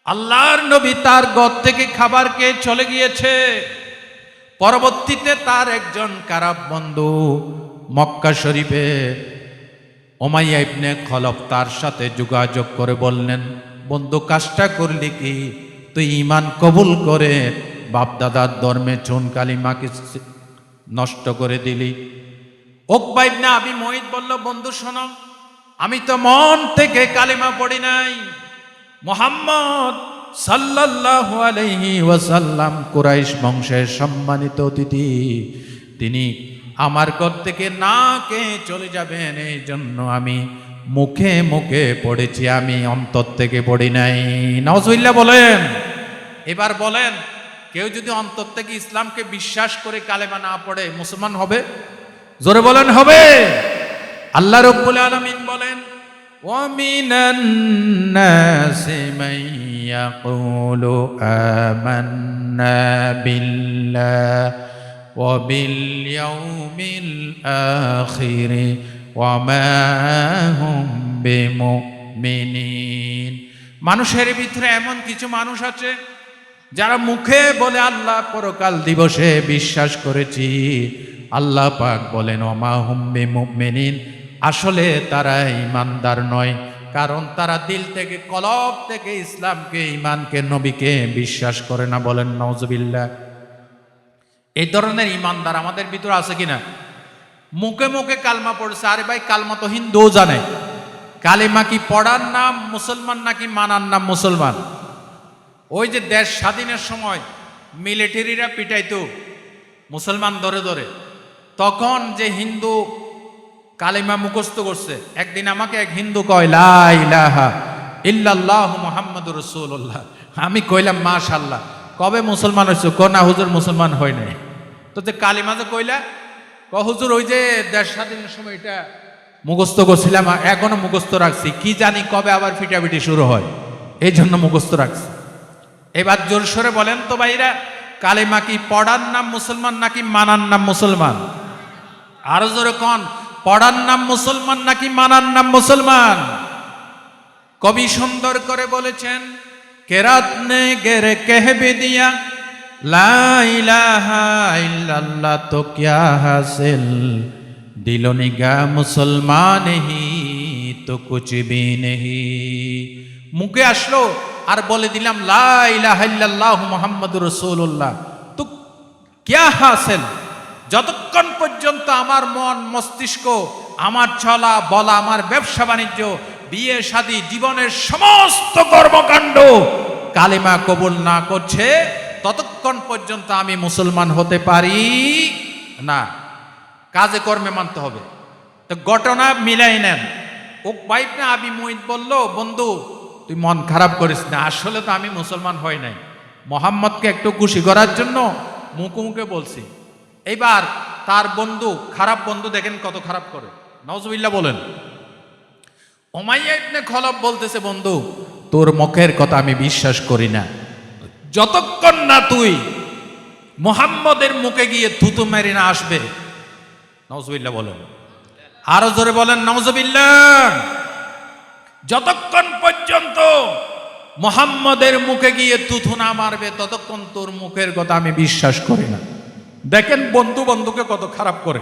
Speaker 1: আল্লাহর নবী তার ঘর থেকে খাবার খেয়ে চলে গিয়েছে। পরবর্তীতে তার একজন কারাব বন্ধু মক্কা শরীফে উমাইয়া ইবনে খলফ তার সাথে যোগাযোগ করে বললেন, বন্ধু, কাজটা করলি কি? তুই ঈমান কবুল করে বাপদাদার ধর্মে চুন কালিমাকে নষ্ট করে দিলি। উকবা ইবনে আবি মুঈদ বলল, বন্ধু শোনো, আমি তো মন থেকে কালিমা পড়ি নাই। মুহাম্মদ সাল্লাল্লাহু আলাইহি ওয়াসাল্লাম কুরাইশ বংশের সম্মানিত অতিথি, তিনি আমার ঘর থেকে না খেয়ে চলে যাবেন, এই জন্য আমি মুখে মুখে পড়েছি, আমি অন্তর থেকে পড়ি নাই। নাউজুবিল্লাহ বলেন। এবার বলেন, কেউ যদি অন্তর থেকে ইসলামকে বিশ্বাস করে কালেমা না পড়ে মুসলমান হবে? জোরে বলেন, হবে? আল্লাহ রাব্বুল আলামিন বলেন, ওয়া মিনান নাসি মান ইয়াকুলু আমান্না বিল্লাহি ওয়া বিল ইয়াউমিল আখির ওয়া মা হুম বিমুমিনিন। মানুষের ভিতরে এমন কিছু মানুষ আছে যারা মুখে বলে আল্লাহ পরকাল দিবসে বিশ্বাস করেছি, আল্লাহ পাক বলেন ওয়া মা হুম বিমুমিনিন, আসলে তারা ঈমানদার নয়, কারণ তারা দিল থেকে, কলব থেকে ইসলামকে, ঈমানকে, নবীকে বিশ্বাস করে না। বলেন নাউজুবিল্লাহ। এই ধরনের ঈমানদার আমাদের ভিতরে আছে কিনা? মুখে মুখে কালমা পড়ছে, আরে ভাই কালমা তো হিন্দুও জানে। কালিমা কি পড়ার নাম মুসলমান নাকি মানার নাম মুসলমান? ওই যে দেশ স্বাধীনের সময় মিলিটারিরা পিটাইতো মুসলমান ধরে ধরে, তখন যে হিন্দু কালিমা মুখস্থ করছে, একদিন আমাকে এক হিন্দু কয় লা ইলাহা ইল্লাল্লাহু মুহাম্মাদুর রাসূলুল্লাহ। আমি কইলাম মাশাআল্লাহ, কবে মুসলমান হইছো? কো না হুজুর মুসলমান হই নাই। তো যে কালিমা যে কইলা, ক হুজুর ওই যে দেশ স্বাধীনের সময় এটা মুখস্থ করছিলাম, এখনো মুখস্থ রাখছি, কি জানি কবে আবার ফিটাফিটি শুরু হয়, এই জন্য মুখস্থ রাখছি। এবার জোর সরে বলেন তো ভাইরা, কালিমা কি পড়ার নাম মুসলমান নাকি মানার নাম মুসলমান? আরো জোরে কোন, পড়ার নাম মুসলমান নাকি মানার নাম মুসলমান? কবি সুন্দর করে বলেছেন, কেরাত নে গেরে কেহবে দিয়া লা ইলাহা ইল্লাল্লাহ তো ক্যা হাসিল, দিলো নিগাহ মুসলমান হি তো কুছ ভি নেহি। মুখে আসলো আর বলে দিলাম লা ইলাহা ইল্লাল্লাহু মুহাম্মাদুর রাসূলুল্লাহ, তো ক্যা হাসিল? যতক্ষণ পর্যন্ত আমার মন মস্তিষ্ক, আমার চলা বলা, আমার ব্যবসা বাণিজ্য, বিয়ে শাদী, জীবনের সমস্ত কর্মকাণ্ড কালিমা কবুল না করছে, ততক্ষণ পর্যন্ত আমি মুসলমান হতে পারি না। কাজে কর্মে মানতে হবে। তো ঘটনা মিলাই নেন। উকবা ইবনে আবি মুইত বলল, বন্ধু তুই মন খারাপ করিস না, আসলে তো আমি মুসলমান হই নাই, মোহাম্মদকে একটু খুশি করার জন্য মুখে মুখে বলছি। এইবার তার বন্ধু, খারাপ বন্ধু দেখেন কত খারাপ করে, নাউজুবিল্লাহ বলেন। উমাইয়া ইবনে খলব বলতেছে, বন্ধু তোর মুখের কথা আমি বিশ্বাস করি না, যতক্ষণ না তুই মুহাম্মদের মুখে গিয়ে থুতু মেরে না আসবে। নাউজুবিল্লাহ বলেন, আরো জোরে বলেন নাউজুবিল্লাহ। যতক্ষণ পর্যন্ত মুহাম্মদের মুখে গিয়ে থুতু না মারবে, ততক্ষণ তোর মুখের কথা আমি বিশ্বাস করি না। দেখেন বন্ধু বন্ধুকে কত খারাপ করে,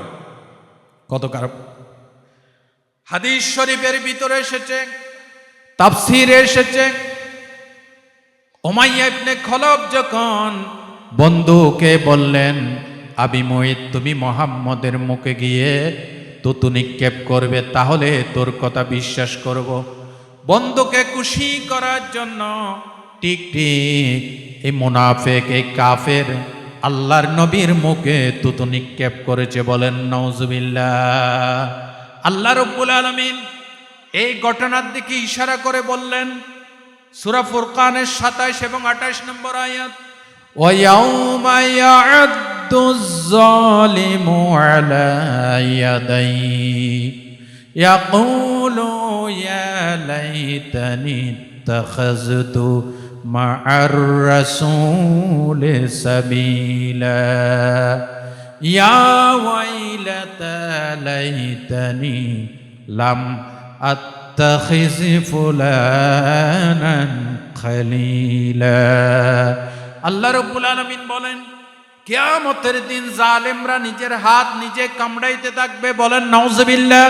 Speaker 1: কত খারাপ। হাদিস শরীফের ভিতরে এসেছে, তাফসীরে এসেছে, উমাইয়া ইবনে খলব যখন বন্ধুকে বললেন, আবি মুইত তুমি মুহাম্মদের মুখে গিয়ে থুতু নিক্ষেপ করবে, তাহলে তোর কথা বিশ্বাস করব। বন্ধুকে খুশি করার জন্য ঠিক ঠিক এই মুনাফিক, এই কাফের আল্লাহর নবীর মুখে থুতু নিক্ষেপ করেছে। বলেন নাউজুবিল্লাহ। আল্লাহ রাব্বুল আলামিন এই ঘটনার দিকে ইশারা করে বললেন সূরা ফুরকানের 27 এবং 28 নম্বর আয়াত, ওয়া ইয়াউমা ইয়া'আদ্দুজ যালিমু আলা ইয়াদাইহি ইয়াকুলু ইয়া লাইতানি ইত্তাখাযতু মা'আর রাসূলি সাবিলা ইয়া ওয়াইলাতা লাইতানি লাম আত্তাখিজ ফুলানান খলিলা। আল্লাহ রাব্বুল আলামিন বলেন, কিয়ামতের দিন জালেমরা নিজের হাত নিজে কামড়াইতে থাকবে। বলেন নাউজুবিল্লাহ।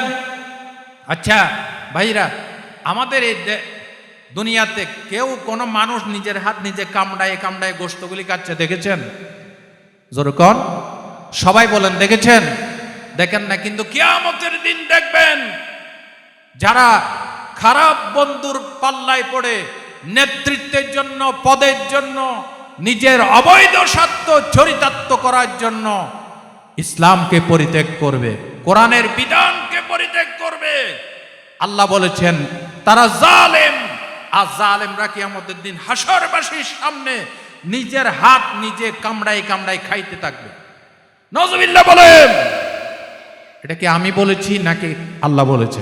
Speaker 1: আচ্ছা ভাইরা, আমাদের এই দুনিয়াতে কেউ কোনো মানুষ নিজের হাত নিজে কামড়ায় কামড়ায় গোশতগুলি কাটছে দেখেছেন? যেরকম সবাই বলেন দেখেছেন? দেখেন না, কিন্তু কিয়ামতের দিন দেখবেন যারা খারাপ বন্ধুর পাল্লায় পড়ে নেতৃত্বের জন্য, পদের জন্য, নিজের অবৈধ স্বার্থ চরিতার্থ করার জন্য ইসলামকে পরিত্যাগ করবে, কোরআনের বিধানকে পরিত্যাগ করবে, আল্লাহ বলেছেন তারা জালেম। আর জালেমরা কিয়ামতের দিন হাসরবাসীর সামনে নিজের হাত নিজে কামড়াই কামড়াই খাইতে থাকবে। নাউজুবিল্লাহ বলেন। এটা কি আমি বলেছি নাকি আল্লাহ বলেছে?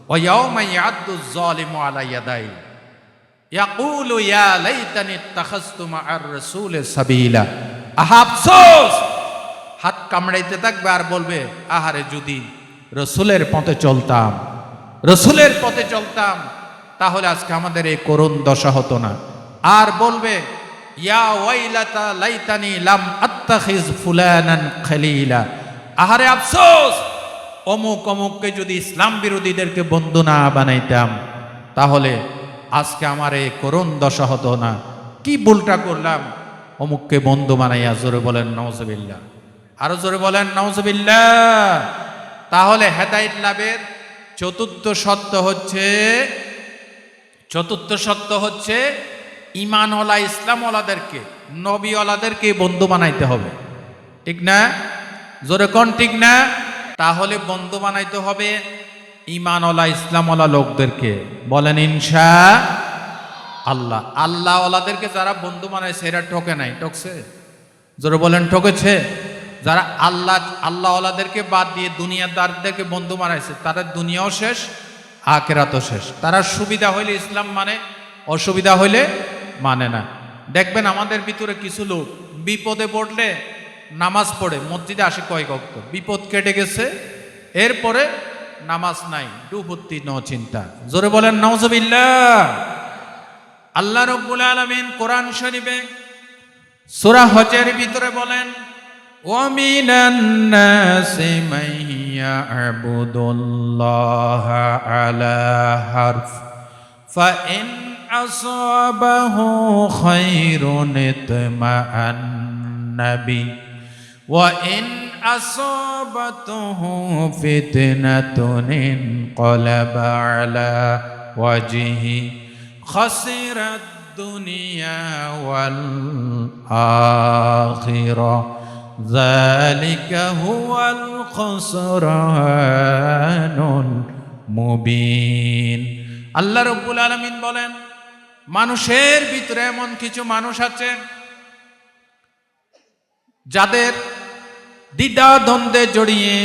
Speaker 1: ওয়া ইয়াউমা ইয়া'আদ্দুজ যালিমু আলা ইয়াদাইহি ইয়াকুলু ইয়া লাইতানি ইত্তাখাযতু মা'আর রাসূলি সাবিলা। আফসোস, হাত কামড়াইতে থাকবে আর বলবে, আহারে যদি রসুলের পথে চলতাম, রসুলের পথে চলতাম, তাহলে আজকে আমাদের এই করুণ দশা হতো না। আর বলবে, ইয়া ওয়াইলাতা লাইতানি লাম আত্তাখিজ ফুলানান খলিলা। আহারে আফসোস, অমুক অমুককে যদি ইসলাম বিরোধীদেরকে বন্ধু না বানাইতাম, তাহলে আজকে আমার এই করুণ দশা হতো না। কি ভুলটা করলাম, অমুককে বন্ধু বানাইয়া। জোরে বলেন নাউজুবিল্লাহ। আরো জোরে বলেন নাউজুবিল্লাহ। তাহলে হেদায়েত লাভের চতুর্থ সত্য হচ্ছে ঈমানওয়ালা ইসলামওয়ালাদেরকে, নবীওয়ালাদেরকে বন্ধু বানাইতে হবে। ঠিক না? জোরে কোন ঠিক না? তাহলে বন্ধু বানাইতে হবে ঈমানওয়ালা ইসলামওয়ালা লোকদেরকে। বলেন ইনশাআল্লাহ। আল্লাহওয়ালাদেরকে যারা বন্ধু বানাইছে এরা ঠকে নাই, ঠকছে? জোরে বলেন ঠকেছে? যারা আল্লাহওয়ালাদেরকে বাদ দিয়ে দুনিয়াদারদেরকে বন্ধু বানাইছে, তাদের দুনিয়াও শেষ, আখিরাতও শেষ। তারা সুবিধা হইলে ইসলাম মানে, অসুবিধা হইলে মানে না। দেখবেন আমাদের ভিতরে কিছু লোক বিপদে পড়লে নামাজ পড়ে, মসজিদে আসে কয়েক ওয়াক্ত, বিপদ কেটে গেছে, এরপরে নামাজ নাই, ডুবুত্তি ন চিন্তা। জোরে বলেন নাউজুবিল্লাহ। আল্লাহ রাব্বুল আলামিন কোরআন শরীফে সূরা হজের ভিতরে বলেন, ওয়া মিনান নাসি মান ইয়া'বুদুল্লাহা আলা হারফ ফা ইন আসাবাহু খায়রুন ইতমাআন্না বি ওয়া ইন আসাবাতুহু ফিতনাতুন ইনকালাবা আলা ওয়াজহি খাসিরাদ দুনিয়া ওয়াল আখিরাহ যালিকা হুয়াল খুসরানুল মুবিন। আল্লাহ রাব্বুল আলামিন বলেন, মানুষের ভিতরে এমন কিছু মানুষ আছে যাদের দ্বিধা দ্বন্দ্বে জড়িয়ে,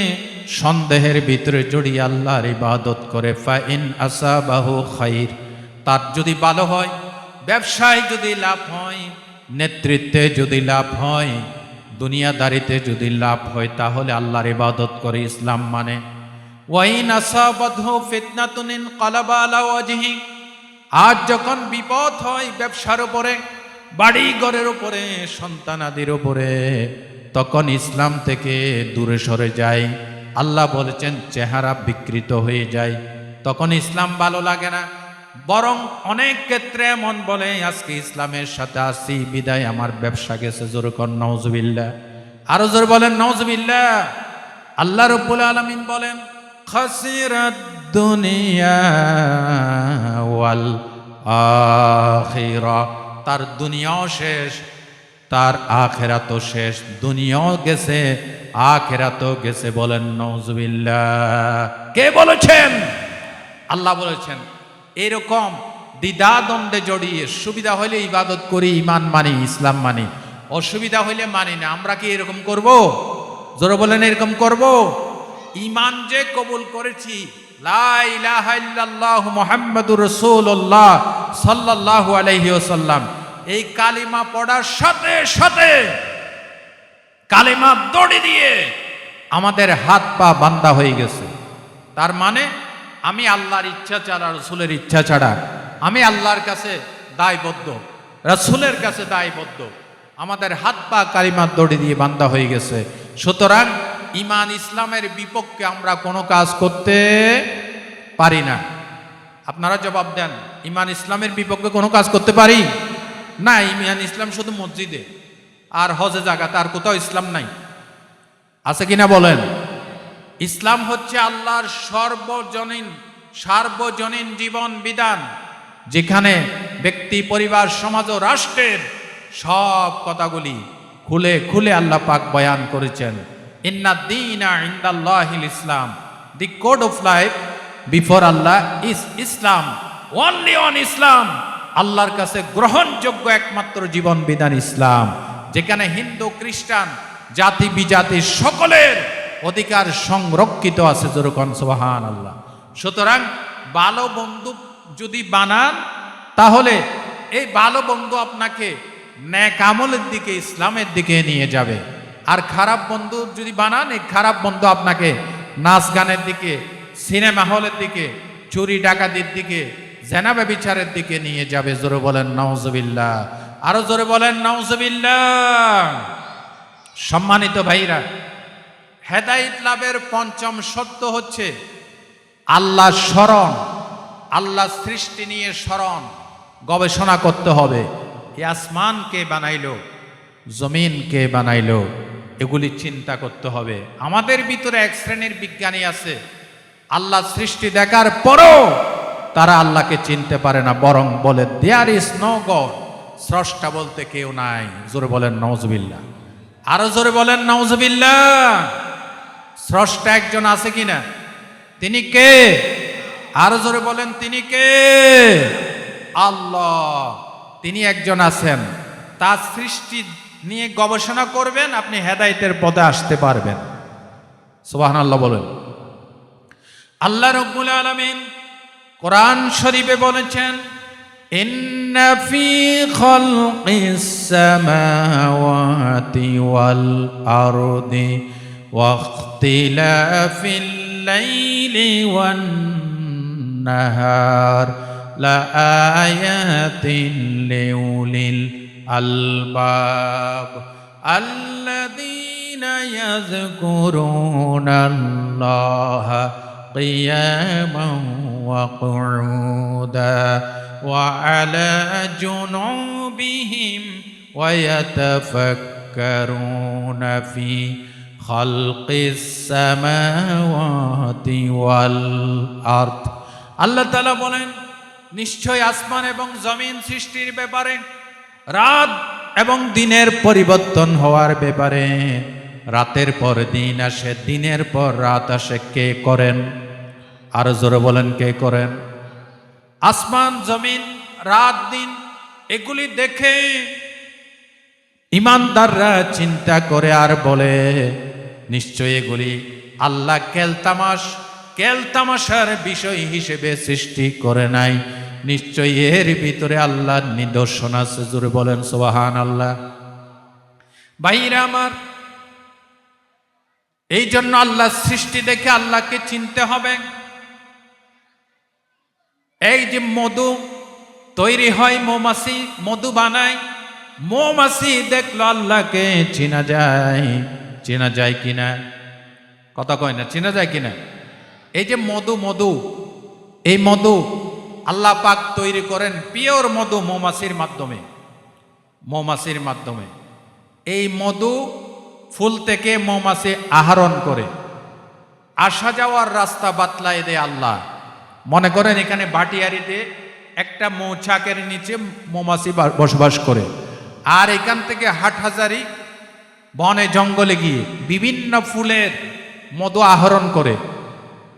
Speaker 1: সন্দেহের ভিতরে জড়িয়ে আল্লাহর ইবাদত করে। ফাইন আসাবাহু খাইর, তার যদি ভালো হয়, ব্যবসায় যদি লাভ হয়, নেতৃত্বে যদি লাভ হয়, দুনিয়াদারিতে যদি লাভ হয়, তাহলে আল্লাহর ইবাদত করে, ইসলাম মানে। ওয়াইন আসাবাতহু ফিতনাতুন ইনকালাবা আলা ওয়াজহি, আজ যখন বিপদ হয় ব্যবসার উপরে, বাড়ি ঘরের উপরে, সন্তানাদির উপরে, তখন ইসলাম থেকে দূরে সরে যায়। আল্লাহ বলেছেন চেহারা বিকৃত হয়ে যায়, তখন ইসলাম ভালো লাগে না। বরং অনেক ক্ষেত্রে এমন বলে, আজকে ইসলামের সাথে আসি বিদায় আমার ব্যবসা গেছে। জোরে কর নাউজুবিল্লাহ, আরো জোরে বলেন নাউজুবিল্লাহ। আল্লাহ রাব্বুল আলামিন বলেন, খাসিরাদ দুনিয়া ওয়াল আখিরাহ, তার দুনিয়াও শেষ, তার আখিরাতও শেষ। দুনিয়াও গেছে, আখিরাতও গেছে। বলেন নাউজুবিল্লাহ। কে বলেছেন? আল্লাহ বলেছেন। এরকম দ্বিধা দ্বন্দ্বে জড়িয়ে, সুবিধা হইলে ইবাদত করি, ইমান মানি, ইসলাম মানি, অসুবিধা হইলে মানি না। আমরা কি এরকম করব? জোরে বলেন, এরকম করব? ইমান যে কবুল করেছি, লা ইলাহা ইল্লাল্লাহু মুহাম্মাদুর রাসূলুল্লাহ সাল্লাল্লাহু আলাইহি ওয়াসাল্লাম, এই কালিমা পড়ার সাথে সাথে কালিমা দড়ি দিয়ে আমাদের হাত পা বান্ধা হয়ে গেছে। তার মানে আমি আল্লাহর ইচ্ছা ছাড়া, রাসূলের ইচ্ছা ছাড়া আমি আল্লাহর কাছে দায়বদ্ধ, রাসূলের কাছে দায়বদ্ধ। আমাদের হাত পা কালিমার দড়ি দিয়ে বান্ধা হয়ে গেছে। সুতরাং ইমান ইসলামের বিপক্ষে আমরা কোনো কাজ করতে পারি না। আপনারা জবাব দেন, ইমান ইসলামের বিপক্ষে কোনো কাজ করতে পারি না? ইমান ইসলাম শুধু মসজিদে আর হজে জাগাতে, আর কোথাও ইসলাম নাই। আছে কিনা বলেন? ইসলাম হচ্ছে আল্লাহর সার্বজনীন জীবন বিধান, যেখানে ব্যক্তি, পরিবার, সমাজ ও রাষ্ট্রের সব কথাগুলি খুলে খুলে আল্লাহ পাক বয়ান করেছেন। ইন্নাদ দীনা ইনদাল্লাহিল ইসলাম, the code of life before Allah is Islam, only on Islam. আল্লাহর কাছে গ্রহণযোগ্য একমাত্র জীবন বিধান ইসলাম, যেখানে হিন্দু, খ্রিস্টান, জাতি বিজাতি সকলের অধিকার সংরক্ষিত আছে। যেরকম সুবহানাল্লাহ। সুতরাং ভালো বন্ধু যদি বানান, তাহলে এই ভালো বন্ধু আপনাকে নেক আমলের দিকে, ইসলামের দিকে নিয়ে যাবে। আর খারাপ বন্ধু যদি বানান, এই খারাপ বন্ধু আপনাকে নাচ গানের দিকে, সিনেমা হলের দিকে, চুরি ডাকাতির দিকে, জেনা ব্যভিচারের দিকে নিয়ে যাবে। জোরে বলেন নাউজুবিল্লাহ, আরো জোরে বলেন নাউজুবিল্লাহ। সম্মানিত ভাইরা, হেদায়েত লাভের পঞ্চম শর্ত হচ্ছে আল্লাহ স্মরণ, আল্লাহ সৃষ্টি নিয়ে স্মরণ, গবেষণা করতে হবে। এই আসমান কে বানাইলো, জমিন কে বানাইলো, এগুলি চিন্তা করতে হবে। আমাদের ভিতরে এক শ্রেণীর বিজ্ঞানী আছে, আল্লাহ সৃষ্টি দেখার পরও তারা আল্লাহকে চিনতে পারে না, বরং বলে দেয়ার ইজ নো গড, স্রষ্টা বলতে কেউ নাই। জোরে বলেন নাউজুবিল্লাহ, আরো জোরে বলেন নাউজুবিল্লাহ। স্রষ্টা একজন আছে কিনা? তিনি কে? আরো জোরে বলেন, তিনি কে? আল্লাহ। তিনি একজন আছেন। তার সৃষ্টি নিয়ে গবেষণা করবেন, আপনি হেদায়েতের পথে আসতে পারবেন। সুবহানাল্লাহ বলেন। আল্লাহ রাব্বুল আলামিন কোরআন শরীফে বলেছেন, ইন্না ফি খালকিস সামাওয়াতি ওয়াল আরদি ওয়া ইখতিলাফিল লাইলি ওয়ান নাহার লাআয়াতিন লিউলিল আলবাব আল্লাযীনা ইয়াযকুরুনাল্লাহা قياما وقعودا وعلى جنوبهم ويتفكرون في خلق السماوات والأرض আল্লাহ তাআলা বলেন নিশ্চয় আসমান এবং জমিন সৃষ্টির ব্যাপারে রাত এবং দিনের পরিবর্তন হওয়ার ব্যাপারে রাতের পর দিন আসে দিনের পর রাত আসে কে করেন আর জোরে বলেন কে করেন আসমান জমিন রাত দিন এগুলি দেখে ইমানদাররা চিন্তা করে আর বলে নিশ্চয় এগুলি আল্লাহ কেলতামাশার বিষয় হিসেবে সৃষ্টি করে নাই নিশ্চয় এর ভিতরে আল্লাহর নিদর্শন আছে জোরে বলেন সুবহানাল্লাহ ভাইরা আমার এই জন্য আল্লাহর সৃষ্টি দেখে আল্লাহকে চিনতে হবে এই যে মধু তৈরি হয় মৌমাছি মধু বানায় মৌমাছি দেখলো আল্লাহকে চেনা যায় কিনা কথা কয় না চেনা যায় কিনা এই যে মধু এই মধু আল্লাহ পাক তৈরি করেন পিওর মধু মৌমাছির মাধ্যমে এই মধু ফুল থেকে মৌমাছি আহরণ করে আসা যাওয়ার রাস্তা বাতলায় দেয় আল্লাহ মনে করেন এখানে বাটিয়ারিতে একটা মৌচাকের নিচে মৌমাছি বসবাস করে আর এখান থেকে হাটহাজারি বনে জঙ্গলে গিয়ে বিভিন্ন ফুলের মধু আহরণ করে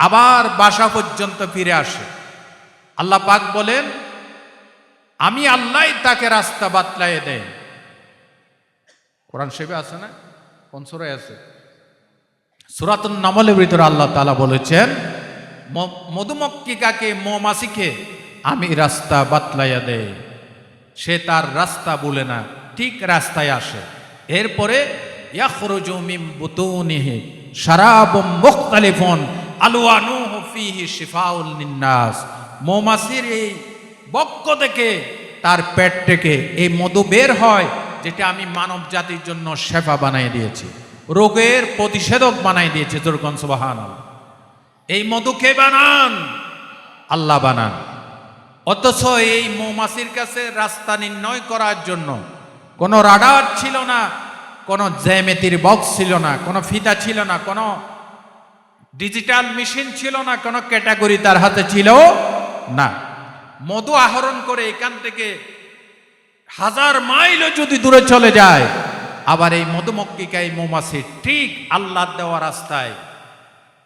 Speaker 1: আবার বাসা পর্যন্ত ফিরে আসে আল্লাহ পাক বলেন আমি আল্লাহ তাকে রাস্তা বাতলায় দেয় কোরআন শরীফে আছে না কোন সূরায় আছে সূরাতুন নামলের ভিতরে আল্লাহ তাআলা বলেছেন মধুমক্ষিকাকে মৌমাছিকে আমি রাস্তা বাতলাইয়া দেয় সে তার রাস্তা বলে না ঠিক রাস্তায় আসে এরপরে ইয়াখরুজু মিন বুতুনিহি শারাবুম মুখতালিফুন আলওয়ানুহু ফীহি শিফাউল লিন্নাস মৌমাছির এই বক্ষ থেকে তার পেট থেকে এই মধু বের হয় যেটা আমি মানব জাতির জন্য শেফা বানাই দিয়েছি রোগের প্রতিষেধক বানাই দিয়েছি যেরকম সুবহানাল্লাহ এই মধু কে বানান আল্লাহ বানান অথচ এই মৌমাছির কাছে রাস্তা নির্ণয় করার জন্য কোনো রাডার ছিল না কোনো জ্যামিতির বক্স ছিল না কোনো ফিতা ছিল না কোনো ডিজিটাল মেশিন ছিল না কোনো ক্যাটাগরি তার হাতে ছিল না মধু আহরণ করে এখান থেকে 1000 মাইলও যদি দূরে চলে যায় আবার এই মধুমক্ষিকা এই মৌমাছি ঠিক আল্লাহ দেওয়া রাস্তায়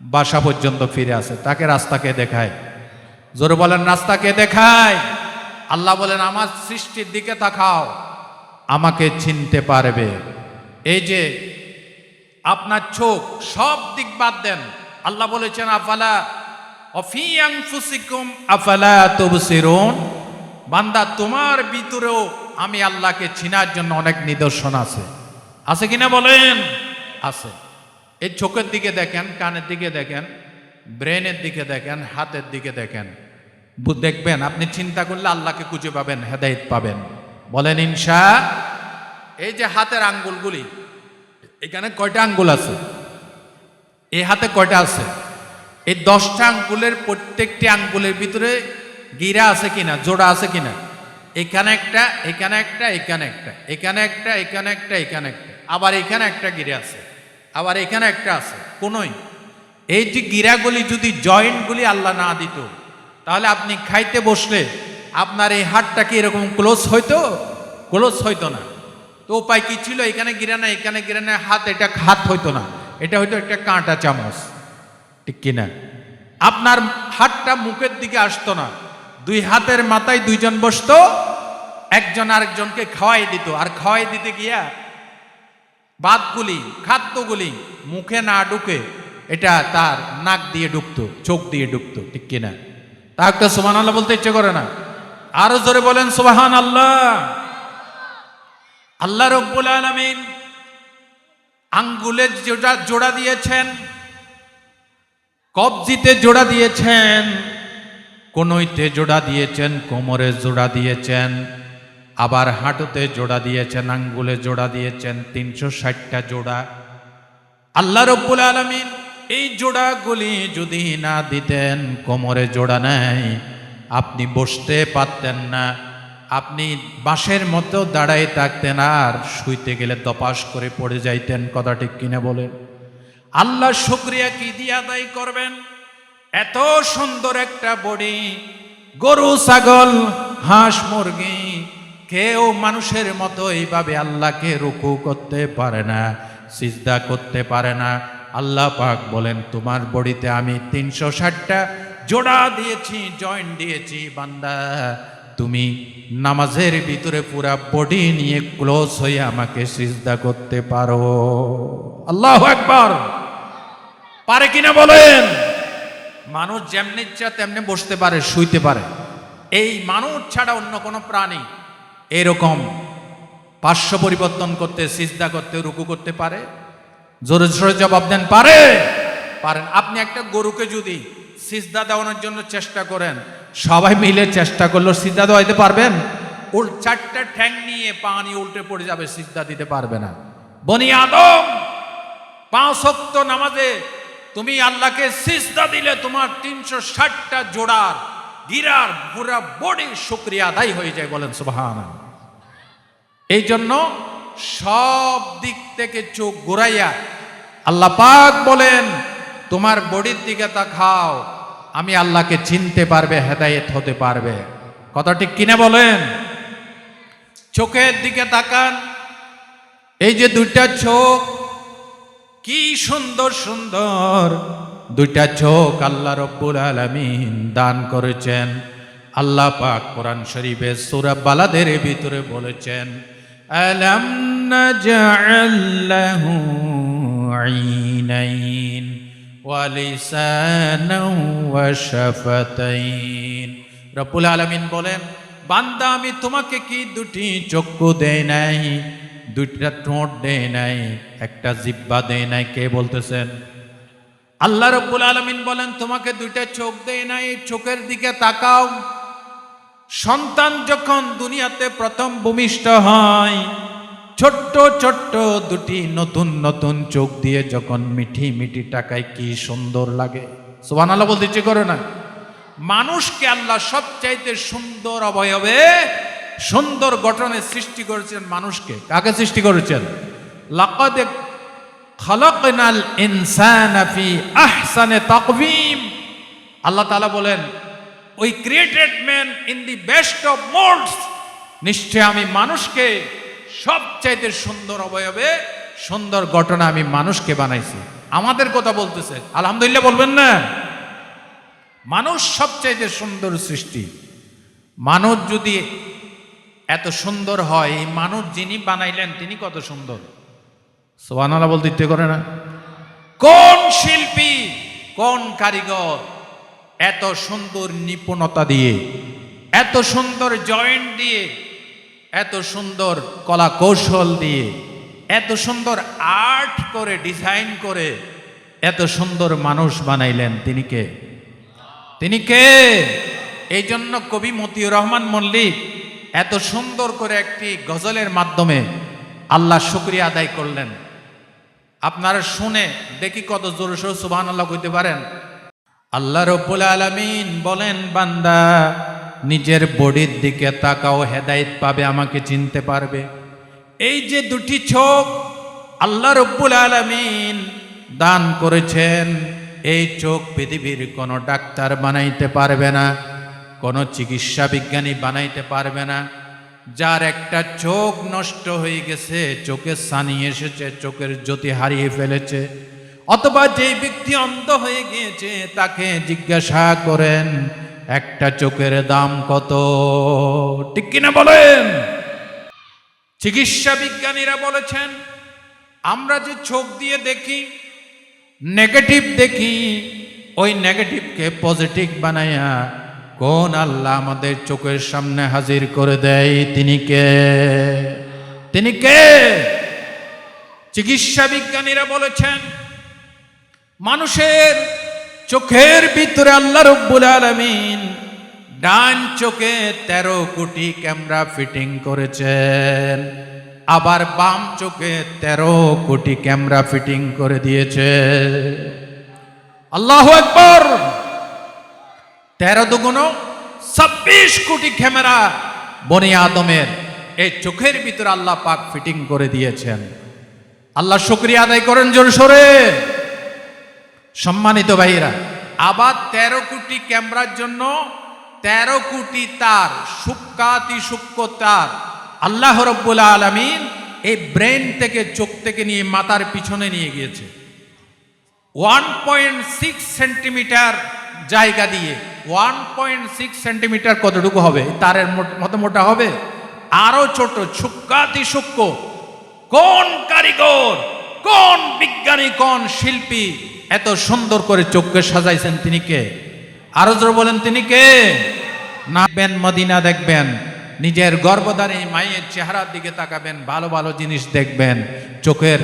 Speaker 1: বাসা পর্যন্ত ফিরে আসে তাকে রাস্তাকে দেখায় জোরে বলেন রাস্তাকে দেখায় আল্লাহ বলেন আমার সৃষ্টির দিকে তাকাও আমাকে চিনতে পারবে এই যে আপনার চোখ সব দিক বাদ দেন আল্লাহ বলেছেন আফালা অফি আনফুসিকুম আফালা তুবসিরুন বান্দা তোমার ভিতরেও আমি আল্লাহকে চিনার জন্য অনেক নিদর্শন আছে কিনা বলেন আছে এই চোখের দিকে দেখেন কানের দিকে দেখেন ব্রেনের দিকে দেখেন হাতের দিকে দেখেন দেখবেন আপনি চিন্তা করলে আল্লাহকে খুঁজে পাবেন হেদায়েত পাবেন বলেন ইনশা এই যে হাতের আঙ্গুলগুলি এখানে কয়টা আঙ্গুল আছে এই হাতে কয়টা আছে এই 10টা আঙ্গুলের প্রত্যেকটি আঙ্গুলের ভিতরে গিরা আছে কিনা জোড়া আছে কিনা এখানে একটা এখানে একটা এখানে একটা এখানে একটা এখানে একটা এখানে একটা আবার এখানে একটা গিরা আছে আবার এখানে একটা আছে কোনই এই যে গিরাগুলি যদি জয়েন্টগুলি আল্লাহ না দিত তাহলে আপনি খাইতে বসলে আপনার এই হাতটা কি এরকম ক্লোজ হইতো না তো উপায় কি ছিল এখানে গিরা না এখানে গিরা না হাত এটা হাত হইতো না এটা হয়তো একটা কাঁটা চামচ ঠিক কিনা আপনার হাতটা মুখের দিকে আসতো না দুই হাতের মাথায় দুইজন বসতো একজন আরেকজনকে খাওয়াই দিত আর খাওয়াই দিতে গিয়া ভাতগুলি খাদ্যগুলি মুখে না ঢুকে এটা তার নাক দিয়ে ঢুকতো চোখ দিয়ে ঢুকতো ঠিক কিনা তা একটা সুবহানাল্লাহ বলতে ইচ্ছে করে না আরো জোরে বলেন সুবহানাল্লাহ আল্লাহ রাব্বুল আলামিন আঙ্গুলের জোড়া দিয়েছেন কবজিতে জোড়া দিয়েছেন কনুইতে জোড়া দিয়েছেন কোমরে জোড়া দিয়েছেন আবার হাঁটুতে জোড়া দিয়েছেন আঙ্গুলে জোড়া দিয়েছেন 360টা জোড়া আল্লাহ রাব্বুল আলামিন এই জোড়াগুলি যদি না দিতেন কোমরে জোড়া নাই আপনি বসতে পারতেন না, আপনি বাঁশের মতো দাঁড়াই থাকতেন, আর শুইতে গেলে দপাস করে পড়ে যাইতেন। কথা ঠিক কিনা বলেন? আল্লাহ শুকরিয়া কি দিয়ে আদায় করবেন? এত সুন্দর একটা বডি, গরু ছাগল হাঁস মুরগি কেউ মানুষের মতো এইভাবে আল্লাহকে রুকু করতে পারে না, সিজদা করতে পারে না। আল্লাহ পাক বলেন তোমার বডিতে আমি 360টা জোড়া দিয়েছি, জয়েন্ট দিয়েছি, বান্দা তুমি নামাজের ভিতরে পুরা বডি নিয়ে ক্লোজ হয়ে আমাকে সিজদা করতে পারো। আল্লাহু আকবার। পারে কিনা বলেন? মানুষ যেমনি ইচ্ছা তেমনি বসতে পারে, শুইতে পারে। এই মানুষ ছাড়া অন্য কোনো প্রাণী এরকম পার্শ্ব পরিবর্তন করতে, সিজদা করতে, রুকু করতে পারে? জোরে জোরে জবাব দেন, পারে? পারেন। আপনি একটা গরুকে যদি সিজদা দেওয়ানোর জন্য চেষ্টা করেন, সবাই মিলে চেষ্টা করলো, সিজদা দেওয়াইতে পারবেন? চারটা ঠ্যাং নিয়ে পা নিয়ে উল্টে পড়ে যাবে, সিজদা দিতে পারবে না। বনি আদম 5 ওয়াক্ত নামাজে তুমি আল্লাহকে সিজদা দিলে তোমার 360টা জোড়ার গিরার পুরা বডির শুকরিয়া আদায় হয়ে যায়। বলেন সুবহানাল্লাহ। এই জন্য সব দিক থেকে চোখ ঘুরাইয়া আল্লাহ পাক বলেন তোমার বডির দিকে তাকাও, আমি আল্লাহকে চিনতে পারবে, হেদায়েত হতে পারবে। কথা ঠিক কিনা বলেন? চোখের দিকে তাকান, এই যে দুইটা চোখ, কি সুন্দর সুন্দর দুইটা চোখ আল্লাহ রব্বুল আলামিন দান করেছেন। আল্লাহ পাক কোরআন শরীফে সূরা বালাদের ভিতরে বলেছেন, আলাম নাজআল লাহু আইনাইন ওয়া লিসানান ওয়া শাফাতাইন। রব্বুল আলামিন বলেন, বান্দা আমি তোমাকে কি দুটি চক্ষু দেই নাই, দুইটা ঠোঁট দেই নাই, একটা জিহ্বা দেই নাই? কে বলতেছেন? আল্লাহ রাব্বুল আলামিন বলেন তোমাকে দুইটা চোখ দেই নাই, চোখের দিকে তাকাও। সন্তান যখন দুনিয়াতে প্রথম ভূমিষ্ঠ হয়, ছোট্ট ছোট্ট দুটি নতুন নতুন চোখ দিয়ে যখন মিঠি মিঠি তাকায়, কি সুন্দর লাগে। সুবহানাল্লাহ বলতে ইচ্ছে করে না? মানুষকে আল্লাহ সবচাইতে সুন্দর অবয়বে, সুন্দর গঠনে সৃষ্টি করেছেন মানুষকে। কাকে সৃষ্টি করেছেন? লাকাদ খালাকনাল ইনসানা ফি আহসানি তাকওয়িম। আল্লাহ তাআলা বলেন, ওই created man in the best of মোল্ডস। নিশ্চয় আমি মানুষকে সবচাইতে সুন্দর অবয়বে, সুন্দর গঠনে আমি মানুষকে বানাইছি। আমাদের কথা বলতেছে, আলহামদুলিল্লাহ বলবেন না? মানুষ সবচাইতে সুন্দর সৃষ্টি। মানুষ যদি এত সুন্দর হয়, এই মানুষ যিনি বানাইলেন তিনি কত সুন্দর। সুবহানাল্লাহ বলতে ইচ্ছে করে না? কোন শিল্পী, কোন কারিগর এত সুন্দর নিপুণতা দিয়ে, এত সুন্দর জয়েন্ট দিয়ে, এত সুন্দর কলা কৌশল দিয়ে, এত সুন্দর আর্ট করে, ডিজাইন করে এত সুন্দর মানুষ বানাইলেন? তিনি কে? তিনি কে? এই জন্য কবি মতিউর রহমান মল্লিক এত সুন্দর করে একটি গজলের মাধ্যমে আল্লাহ শুকরিয়া আদায় করলেন। আপনারা শুনে দেখি কত জোরে সোরে সুবহানাল্লাহ কইতে পারেন। আল্লাহ রাব্বুল আলামিন বলেন, বান্দা নিজের বডির দিকে তাকাও, হেদায়েত পাবে, আমাকে চিনতে পারবে। এই যে দুটি চোখ আল্লাহ রাব্বুল আলামিন দান করেছেন, এই চোখ পৃথিবীর কোনো ডাক্তার বানাইতে পারবে না, কোনো চিকিৎসা বিজ্ঞানী বানাইতে পারবে না। যার একটা চোখ নষ্ট হয়ে গেছে, চোখে ছানি এসেছে, চোখের জ্যোতি হারিয়ে ফেলেছে, অথবা যেই ব্যক্তি অন্ধ হয়ে গিয়েছে তাকে জিজ্ঞাসা করেন একটা চোখের দাম কত? ঠিক কিনা বলেন? চিকিৎসা বিজ্ঞানীরা বলেছেন, আমরা যে চোখ দিয়ে দেখি, নেগেটিভ দেখি, ওই নেগেটিভকে পজিটিভ বানাইয়া কোন আল্লাহ আমাদের চোখের সামনে হাজির করে দেয়? তিনি কে? তিনি কে? চিকিৎসা বিজ্ঞানীরা বলেছেন, মানুষের চোখের ভিতরে আল্লাহ রাব্বুল আলামিন ডান চোখে 13 কোটি ক্যামেরা ফিটিং করেছেন, আবার বাম চোখে 13 কোটি ক্যামেরা ফিটিং করে দিয়েছে। আল্লাহু আকবার। 13 দুগুণ 26 কোটি ক্যামেরা বনি আদমের এই চোখের ভিতরে আল্লাহ পাক ফিটিং করে দিয়েছেন। আল্লাহ শুকরিয়া আদায় করেন জোরে সোরে। সম্মানিত ভাইরা, আবার 13 কোটি ক্যামেরার জন্য 13 কোটি তার, সূক্ষ্মাতি সূক্ষ্ম তার আল্লাহ রাব্বুল আলামিন এই ব্রেন থেকে, চোখ থেকে নিয়ে মাথার পিছনে নিয়ে গিয়েছে। 1.6 সেন্টিমিটার জায়গা দিয়ে, 1.6 সেন্টিমিটার কতটুকু হবে? তারের মতো মোটা হবে? আরো ছোট, সূক্ষ্মাতি সূক্ষ্ম। কোন কারিগর, কোন বিজ্ঞানী, কোন শিল্পী এত সুন্দর করে চোখকে সাজাইছেন? তিনি কে? আরো জোরে বলেন, তিনি কে? নামবেন, মদিনা দেখবেন, নিজের গর্ভধারী মায়ের চেহারার দিকে তাকাবেন, ভালো ভালো জিনিস দেখবেন, চোখের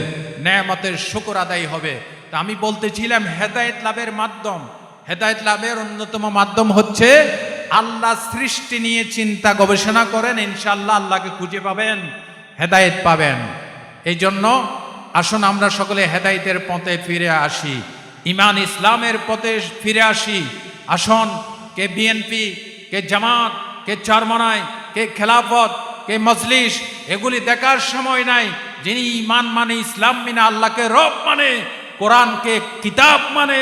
Speaker 1: নেয়ামতের শুকর আদায় হবে। তা আমি বলতেছিলাম হেদায়েত লাভের মাধ্যম, হেদায়েত লাভের অন্যতম মাধ্যম হচ্ছে আল্লাহ সৃষ্টি নিয়ে চিন্তা গবেষণা করেন, ইনশাআল্লাহ আল্লাহকে খুঁজে পাবেন, হেদায়েত পাবেন। এই জন্য আসুন আমরা সকলে হেদায়েতের পথে ফিরে আসি, ঈমান ইসলামের পথে ফিরে আসি। আসুন, কে বিএনপি, কে জামাত, কে চরমনাই, কে খেলাফত, কে মজলিস, এগুলি দেখার সময় নাই। যিনি ঈমান মানে, ইসলাম মানে, আল্লাহকে রব মানে, কোরআনকে কিতাব মানে,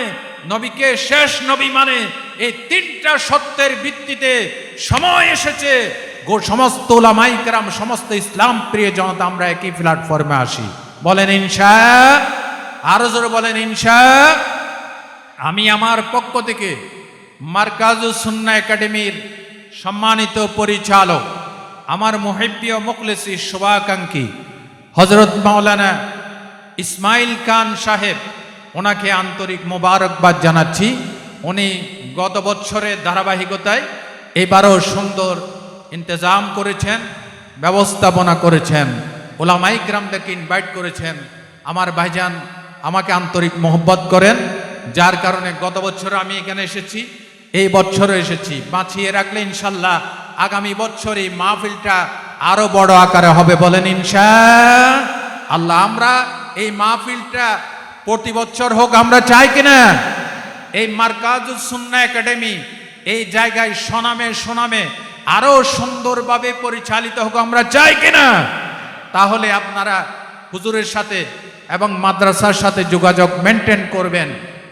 Speaker 1: নবীকে শেষ নবী মানে, এই তিনটা সত্যের ভিত্তিতে সময় এসেছে সমস্ত উলামায়ে কেরাম, সমস্ত ইসলাম প্রিয় জনতা আমরা একই প্ল্যাটফর্মে আসি। বলেন ইনশাআল্লাহ, আরো জোরে বলেন ইনশাআল্লাহ। আমি আমার পক্ষ থেকে মারকাজুস সুন্নাহ একাডেমির সম্মানিত পরিচালক, আমার মুহিব্বি ও মুখলিসি শুভাকাঙ্ক্ষী হযরত মাওলানা ইসমাইল খান সাহেব, ওনাকে আন্তরিক মোবারকবাদ জানাচ্ছি। উনি গত বছরের ধারাবাহিকতায় এবারও সুন্দর ইন্তজাম করেছেন, ব্যবস্থাপনা করেছেন, ওলামায়ে কেরামদেরকে ইনভাইট করেছেন। আমার ভাইজান আমাকে আন্তরিক মোহব্বত করেন, যার কারণে গত বছর আমি এখানে এসেছি, এই বছরও এসেছি। বাঁচিয়ে রাখলে ইনশাল্লাহ আগামী বছর এই মাহফিলটা আরো বড় আকারে হবে। বলেন ইনশাআল্লাহ। আমরা এই মাহফিলটা প্রতি বছর হোক, আমরা চাই কিনা? এই মারকাজুস সুন্নাহ একাডেমি এই জায়গায় সুনামে সুনামে আরো সুন্দরভাবে পরিচালিত হোক, আমরা চাই কিনা? তাহলে আপনারা হুজুরের সাথে এবং মাদ্রাসার সাথে যোগাযোগ মেনটেন করবেন।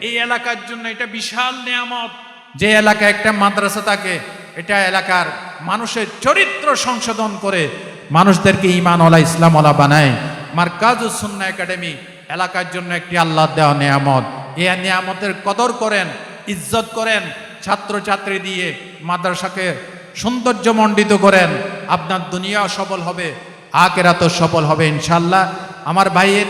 Speaker 1: এই এলাকার জন্য এটা বিশাল নিয়ামত। যে এলাকায় একটা মাদ্রাসা থাকে, এটা এলাকার মানুষের চরিত্র সংশোধন করে মানুষদেরকে ঈমানওয়ালা, ইসলামওয়ালা বানায়। মারকাজুস সুন্নাহ একাডেমি এলাকার জন্য একটি আল্লাহ দেওয়া নিয়ামত। এই নিয়ামতের কদর করেন, ইজ্জত করেন, ছাত্রছাত্রী দিয়ে মাদ্রাসাকে সৌন্দর্যমণ্ডিত করেন। আপনার দুনিয়া সফল হবে, আখিরাতও সফল হবে ইনশাআল্লাহ। আমার ভাইয়ের